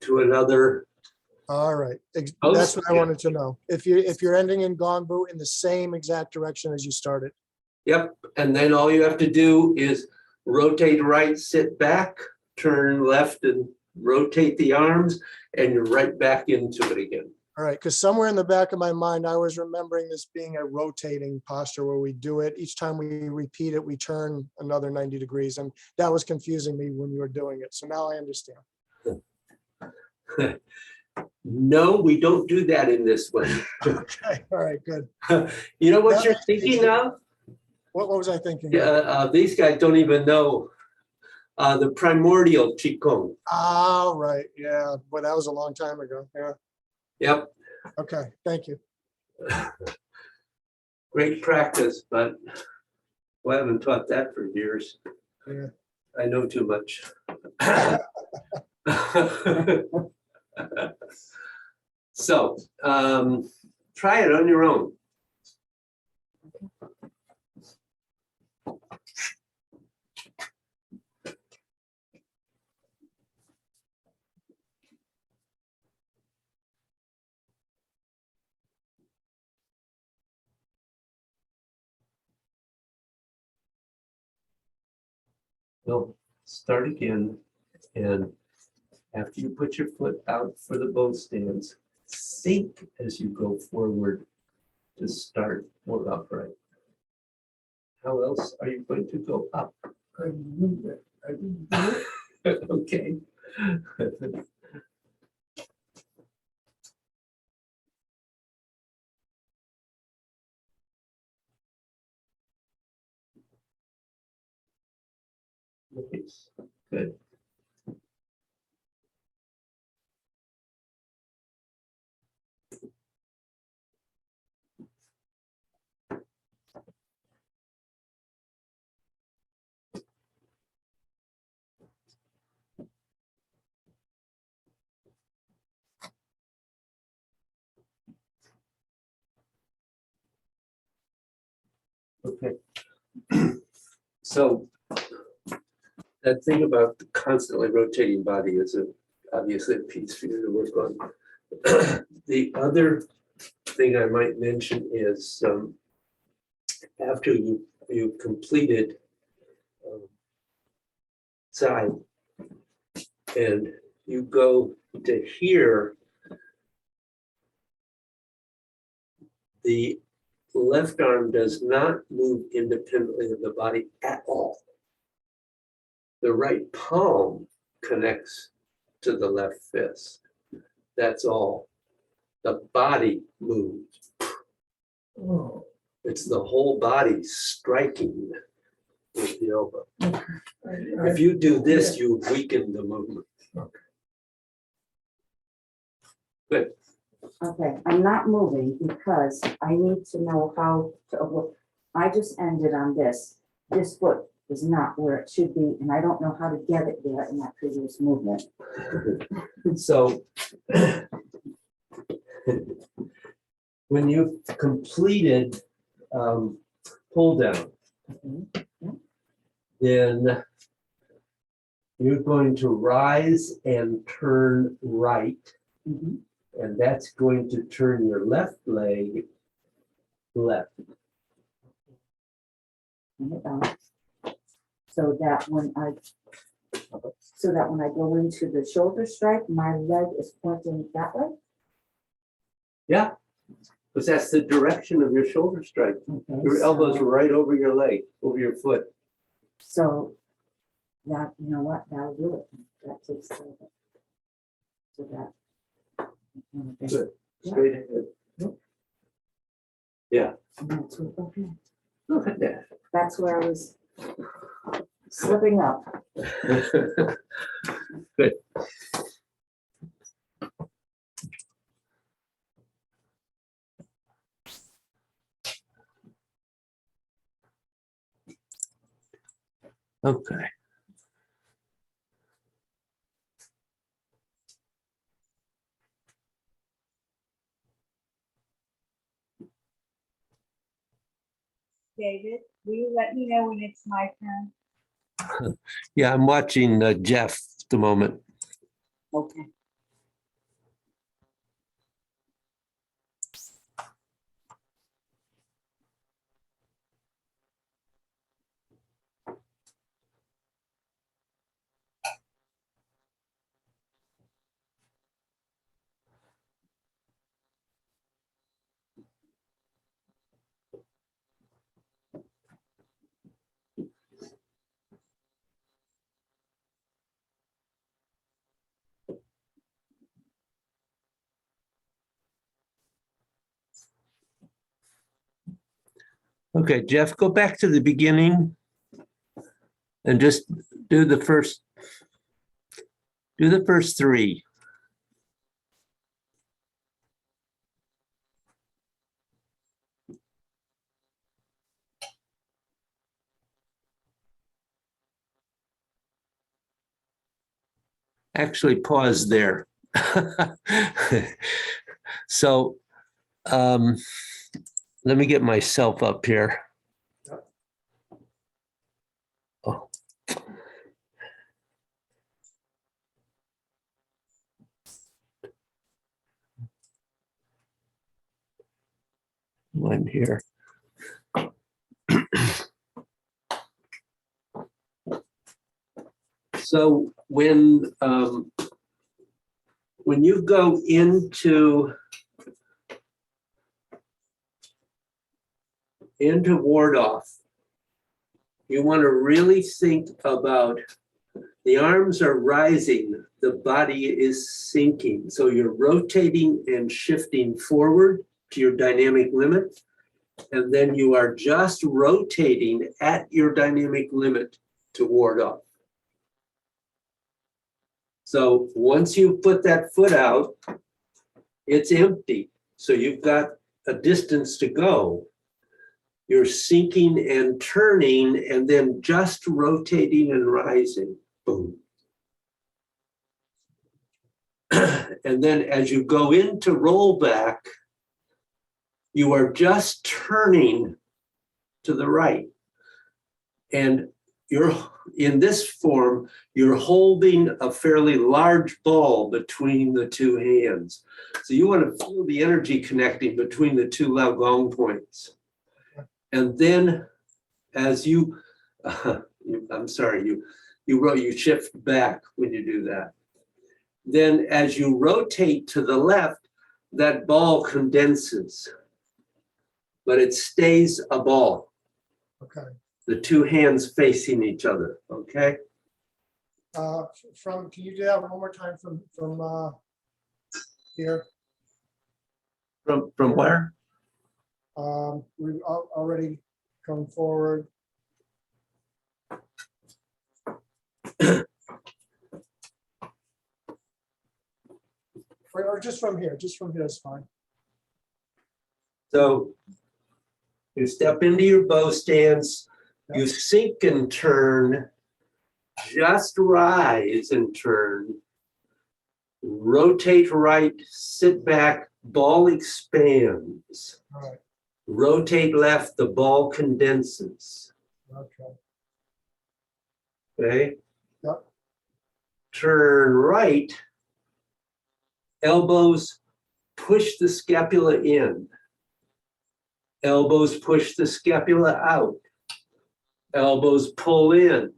to another. All right. That's Post, what I yeah. wanted to know. If you're ending in Gongbu in the same exact direction as you started. Yep, and then all you have to do is rotate right, sit back, turn left and rotate the arms, and you're right back into it again. All right, because somewhere in the back of my mind, I was remembering this being a rotating posture where we do it. Each time we repeat it, we turn another 90 degrees. And that was confusing me when you were doing it. So now I understand. No, we don't do that in this one. Okay, all right, good. You know what That you're makes it thinking easier. of? What was I thinking? These guys don't even know the primordial Qigong. Oh, right, yeah, but that was a long time ago. Yeah, Yep, okay, thank you. great practice, but I haven't taught that for years. Yeah. I know too much. So, try it on your own. No, start again, and after you put your foot out for the bow stance, sink as you go forward to start more upright. How else are you going to go up? I knew that. I didn't do it. Okay. Nice. Good. Okay. So that thing about the constantly rotating body is obviously a piece for you to work on. The other thing I might mention is after you've completed side and you go to here, the left arm does not move independently of the body at all. The right palm connects to the left fist. That's all. The body moves. Oh, It's the whole body striking with the elbow. I- If you do this, you weaken the movement. Good. Okay, I'm not moving because I need to know how to, look. I just ended on this. This foot is not where it should be, and I don't know how to get it there in that previous movement. So when you've completed pull down, then you're going to rise and turn right, Mhm. and that's going to turn your left leg left. Bring it down. So that when I go into the shoulder strike, my leg is pointing that way. Yeah, because that's the direction of your shoulder strike. Okay, Your elbow's so- right over your leg, over your foot. So that, you know what, that'll do it. That takes care of it. So that. Okay. Good. Yeah. Straight ahead. Yeah. And that's what- okay, Look at that. that's where I was slipping up. Good. Okay. David, will you let me know when it's my turn? Yeah, I'm watching Jeff at the moment. Okay. Okay, Jeff, go back to the beginning and just do the first three. Actually, pause there. So let me get myself up here. Oh. One here. So when you go into ward off, you want to really think about the arms are rising, the body is sinking. So you're rotating and shifting forward to your dynamic limit. And then you are just rotating at your dynamic limit to ward off. So once you put that foot out, it's empty. So you've got a distance to go. You're sinking and turning and then just rotating and rising. Boom. And then as you go into rollback, you are just turning to the right. And you're in this form, you're holding a fairly large ball between the two hands. So you want to feel the energy connecting between the two Laogong points. And then as you, I'm sorry, you shift back when you do that. Then as you rotate to the left, that ball condenses, but it stays a ball. Okay. The two hands facing each other, okay? Can you do that one more time from here? From where? We've already come forward. Or just from here is fine. So you step into your bow stance, you sink and turn, just rise and turn, rotate right, sit back, ball expands. All right, Rotate left, the ball condenses. okay. Okay? Yep. Turn right, elbows push the scapula in. Elbows push the scapula out. Elbows pull in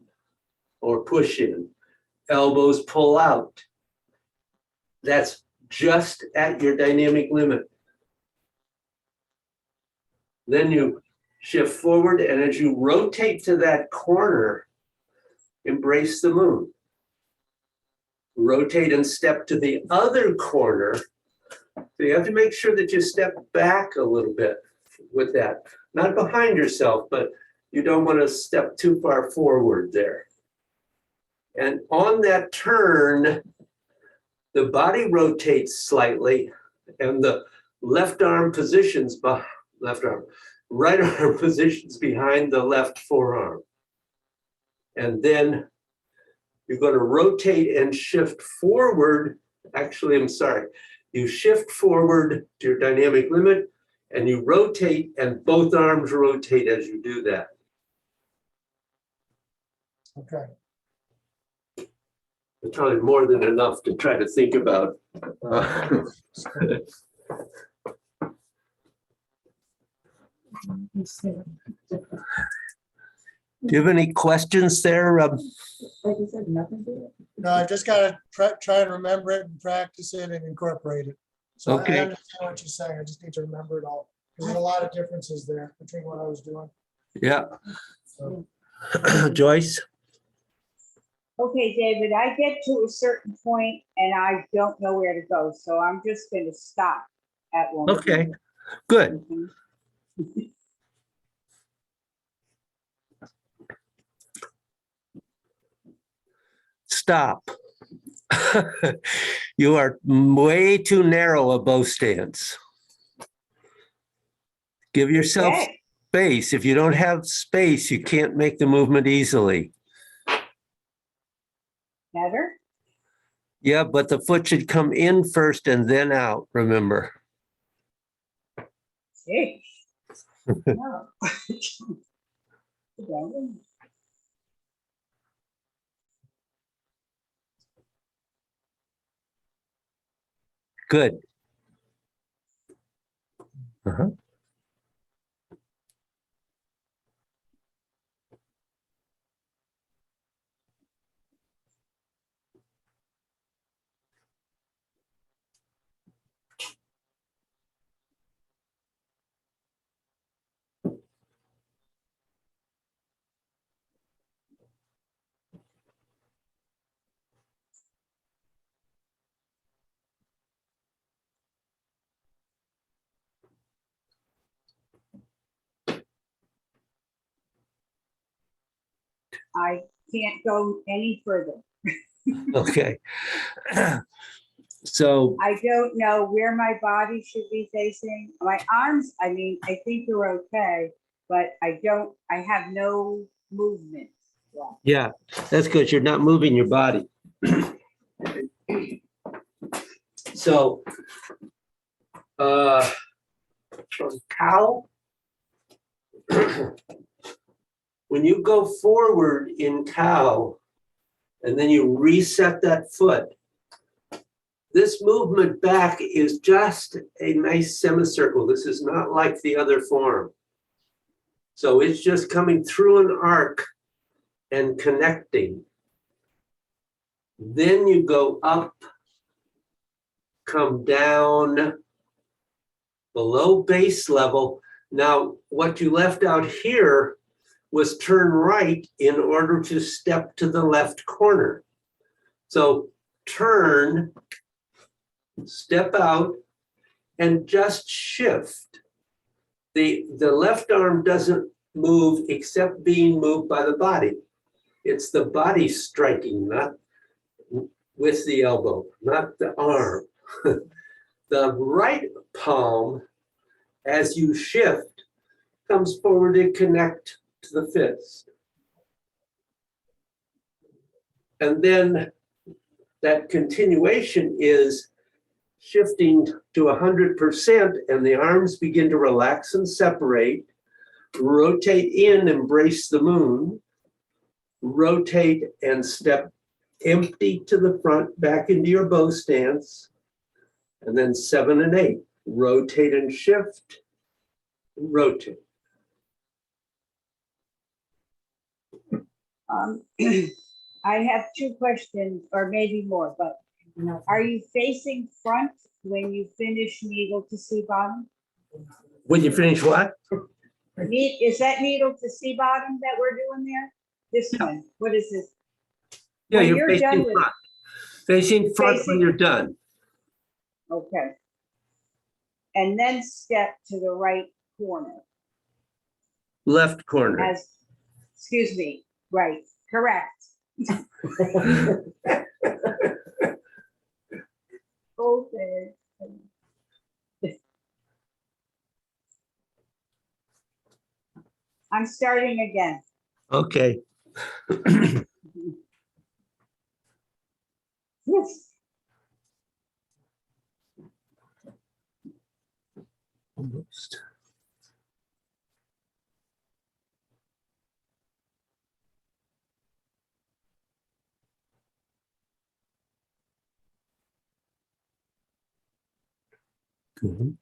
or push in. Elbows pull out. That's just at your dynamic limit. Then you shift forward, and as you rotate to that corner, embrace the moon. Rotate and step to the other corner. So you have to make sure that you step back a little bit with that. Not behind yourself, but You don't want to step too far forward there. And on that turn, the body rotates slightly and the left arm positions, right arm positions behind the left forearm. And then you're going to rotate and shift forward. Actually, I'm sorry. You shift forward to your dynamic limit and you rotate, and both arms rotate as you do that. Okay. It's probably more than enough to try to think about. Do you have any questions there? Like you said, nothing to it. No, I've just got to try and remember it and practice it and incorporate it. So I Okay. understand what you're saying. I just need to remember it all. There's a lot of differences there between what I was doing. Yeah. So, Joyce? Okay, David, I get to a certain point and I don't know where to go, so I'm just gonna stop at one. Okay, good. Mhm. Stop. You are way too narrow a bow stance. Give yourself Okay, space. If you don't have space, you can't make the movement easily. better? Yeah, but the foot should come in first and then out, remember. Jeez. No. Okay. Good. Uh-huh. I can't go any further. Okay. So, I don't know where my body should be facing. My arms, I mean, I think they're okay, but I have no movement. yeah, that's good. You're not moving your body. So, from cow, when you go forward in cow, and then you reset that foot, this movement back is just a nice semicircle. This is not like the other form. So it's just coming through an arc and connecting. Then you go up, come down below base level. Now, what you left out here was turn right in order to step to the left corner. So turn, step out, and just shift. The left arm doesn't move except being moved by the body. It's the body striking, not with the elbow, not the arm. The right palm, as you shift, comes forward and connect to the fist. And then that continuation is shifting to 100%, and the arms begin to relax and separate. Rotate in, embrace the moon. Rotate and step empty to the front, back into your bow stance. And then 7 and 8. Rotate and shift. Rotate. I have two questions, or maybe more, but are you facing front when you finish needle to sea bottom? When you finish what? Is that needle to sea bottom that we're doing there? This one, what is this? Yeah, When you're you're done facing with- front. Facing front when Facing- you're done. Okay. And then step to the right corner Left corner. as excuse me, right, correct. Okay. I'm starting again. Okay. Yes. Almost. Good.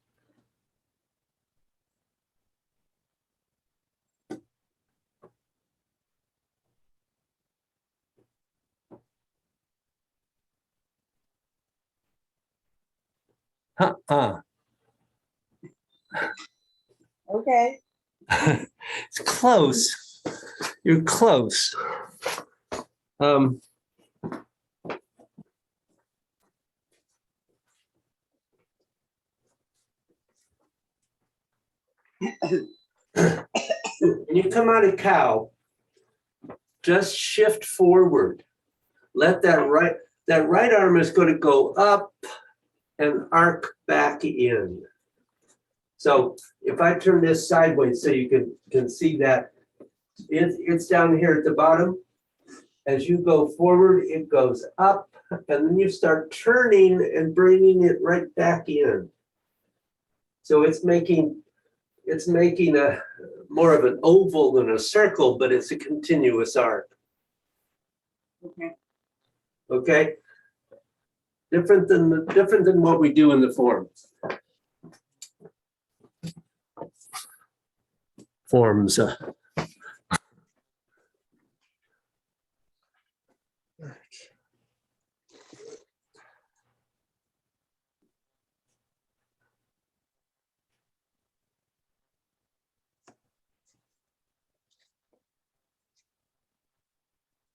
Uh-uh. Okay. It's close. You're close. Um, when you come out of cow, just shift forward. Let that right arm is going to go up and arc back in. So if I turn this sideways so you can see that, it's down here at the bottom. As you go forward, it goes up, and then you start turning and bringing it right back in. So it's making a more of an oval than a circle, but it's a continuous arc. Okay. Okay? Different than what we do in the forms. Forms.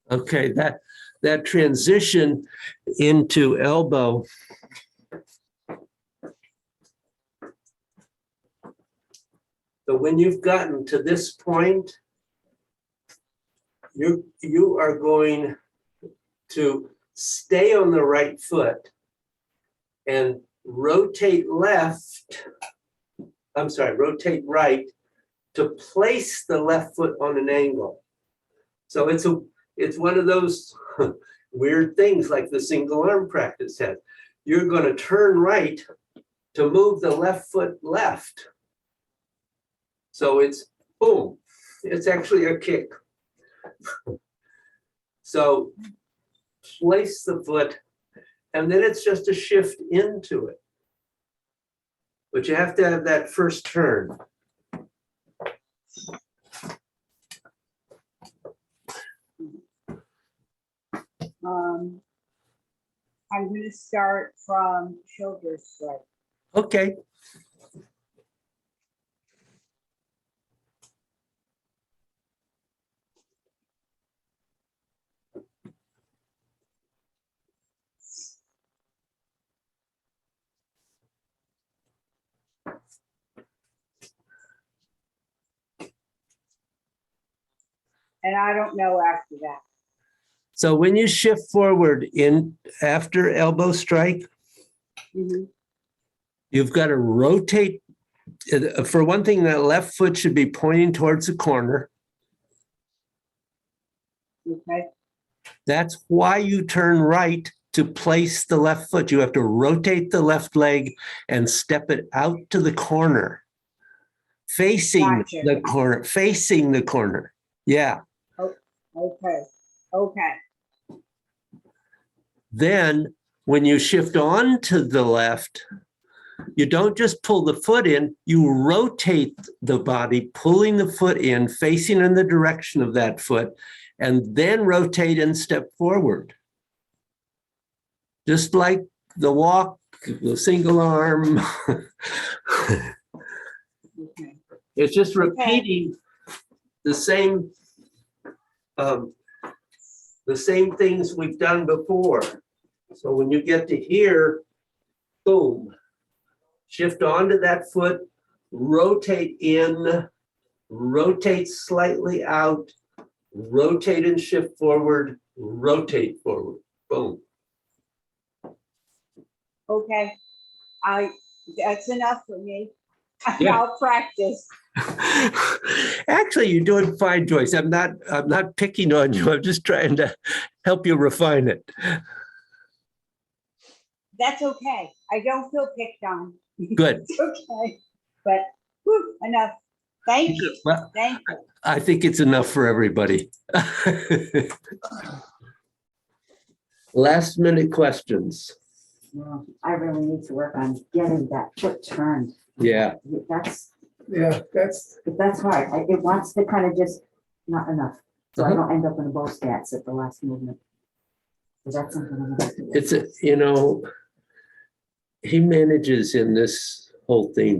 Okay, that transition into elbow. So when you've gotten to this point, you are going to stay on the right foot and rotate right to place the left foot on an angle. So it's one of those weird things like the single arm practice has. You're going to turn right to move the left foot left. So it's boom, it's actually a kick. So place the foot, and then it's just a shift into it. But you have to have that first turn. I'm going to start from shoulder strike. Okay. And I don't know after that. So when you shift forward in after elbow strike, you've got to rotate. For one thing, that left foot should be pointing towards the corner. Okay. That's why you turn right to place the left foot. You have to rotate the left leg and step it out to the corner, facing Gotcha. the corner, facing the corner. Yeah. Okay. Okay. Then when you shift on to the left, you don't just pull the foot in, you rotate the body, pulling the foot in, facing in the direction of that foot, and then rotate and step forward. Just like the walk, the single arm. Okay. It's just repeating the same things we've done before. So when you get to here, boom, shift onto that foot, rotate in, rotate slightly out, rotate and shift forward, rotate forward. Boom. Okay, that's enough for me. Yeah. I'll practice. Actually, you're doing fine, Joyce. I'm not picking on you. I'm just trying to help you refine it. That's okay. I don't feel picked on. Good. It's okay, but enough. Thank you. Well, Thank you. I think it's enough for everybody. Last minute questions. Well, I really need to work on getting that foot turned. Yeah. That's, Yeah, that's hard. It wants to kind of just, not enough. So I Uh-huh. don't end up in a bow stats at the last movement. So that's something I'm gonna have to work It's he manages in this whole thing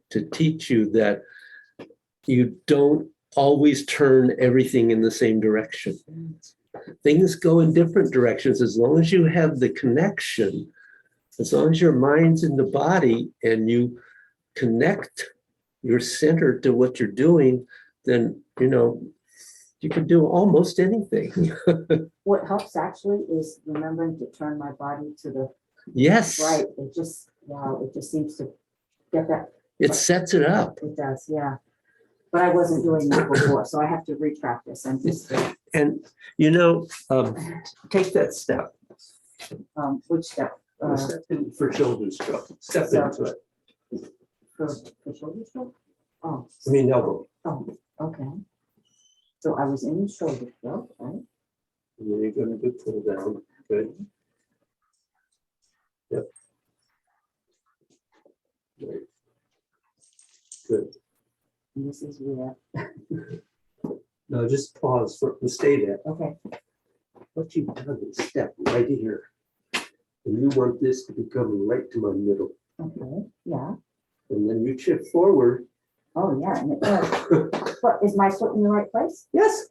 to teach you that you don't always turn everything in the same direction. Things go in different directions as long as you have the connection, as long as your mind's in the body and you connect your center to what you're doing, then, you can do almost anything. What helps actually is remembering to turn my body to the Yes, right. It just, wow, it just seems to get that. it sets it up. It does, yeah. But I wasn't doing that before, so I have to repractice and just, And, take that step. which step? Step in for shoulder stroke. Step So- into it. For shoulder stroke? Oh, I mean, elbow. oh, okay. So I was in shoulder stroke, right? And then you're going to pull down. Good. Yep. Right. Good. And this is where, Now just pause for stay there. okay, What you've done is step right here. And you want this to become right to my middle. okay, yeah. And then you shift forward. Oh, yeah, and it does. But is my foot in the right place? Yes.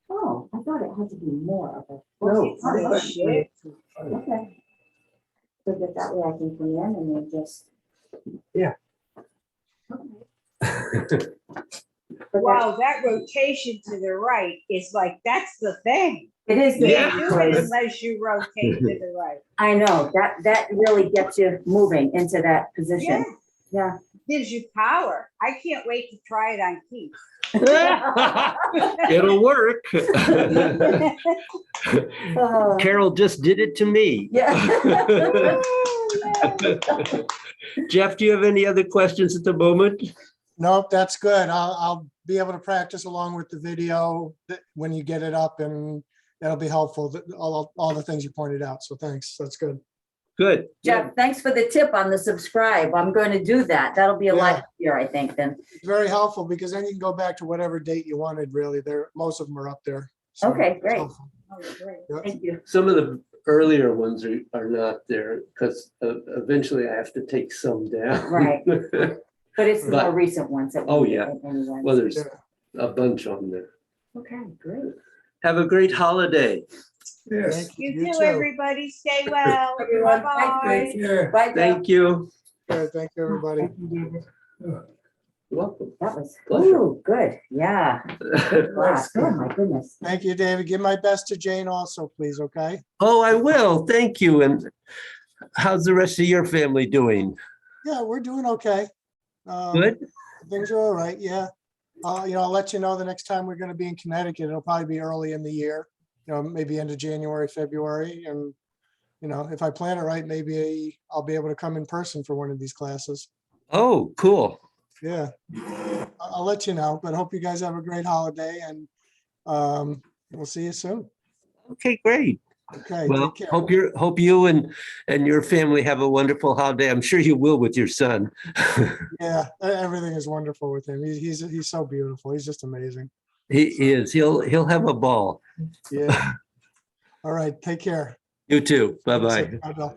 Oh, I thought it had to be more of a. No. It's a shift. Okay. So that way I can come in and then just. Yeah. Okay. But Wow, that rotation to the right is like, that's the thing. It is. You the can't do it choice. unless you rotate to the right. I know, that really gets you moving into that Yeah, position. Yeah. gives you power. I can't wait to try it on Keith. It'll work. Oh, Carol just did it to me. Yeah. Jeff, do you have any other questions at the moment? Nope, that's good. I'll be able to practice along with the video when you get it up, and that'll be helpful, all the things you pointed out. So thanks, that's good. Good. Jeff, thanks for the tip on the subscribe. I'm going to do that. That'll be a lot easier, I think, then. It's very helpful because then you can go back to whatever date you wanted, really. Most of them are up there. So Okay, it's great. helpful. Oh, great. Yep. Thank you. Some of the earlier ones are not there because eventually I have to take some down. Right. But it's the But- more recent ones that. we Oh, did yeah. anyway. Well, there's Yeah. a bunch on there. Okay, great. Have a great holiday. yes. Thank You too, everybody. Stay well. Everyone, Bye-bye. thanks, Yeah. Bye, Jeff. Thank you. Good, thank you, everybody. Thank you, David. You're welcome. That was, Pleasure. ooh, good. Yeah. Class. Oh, my goodness. Thank you, David. Give my best to Jane also, please, okay? Oh, I will. Thank you. And how's the rest of your family doing? Yeah, we're doing okay. Good? Things are all right, yeah. I'll let you know the next time we're gonna be in Connecticut. It'll probably be early in the year, maybe end of January, February. And, if I plan it right, maybe I'll be able to come in person for one of these classes. Oh, cool. Yeah. I'll let you know, but hope you guys have a great holiday, and we'll see you soon. Okay, great. Okay, Well, take care. hope you and your family have a wonderful holiday. I'm sure you will with your son. Yeah, everything is wonderful with him. He's so beautiful. He's just amazing. He is. He'll have a ball. Yeah. All right, take care. You too. Bye-bye. Bye, Bill.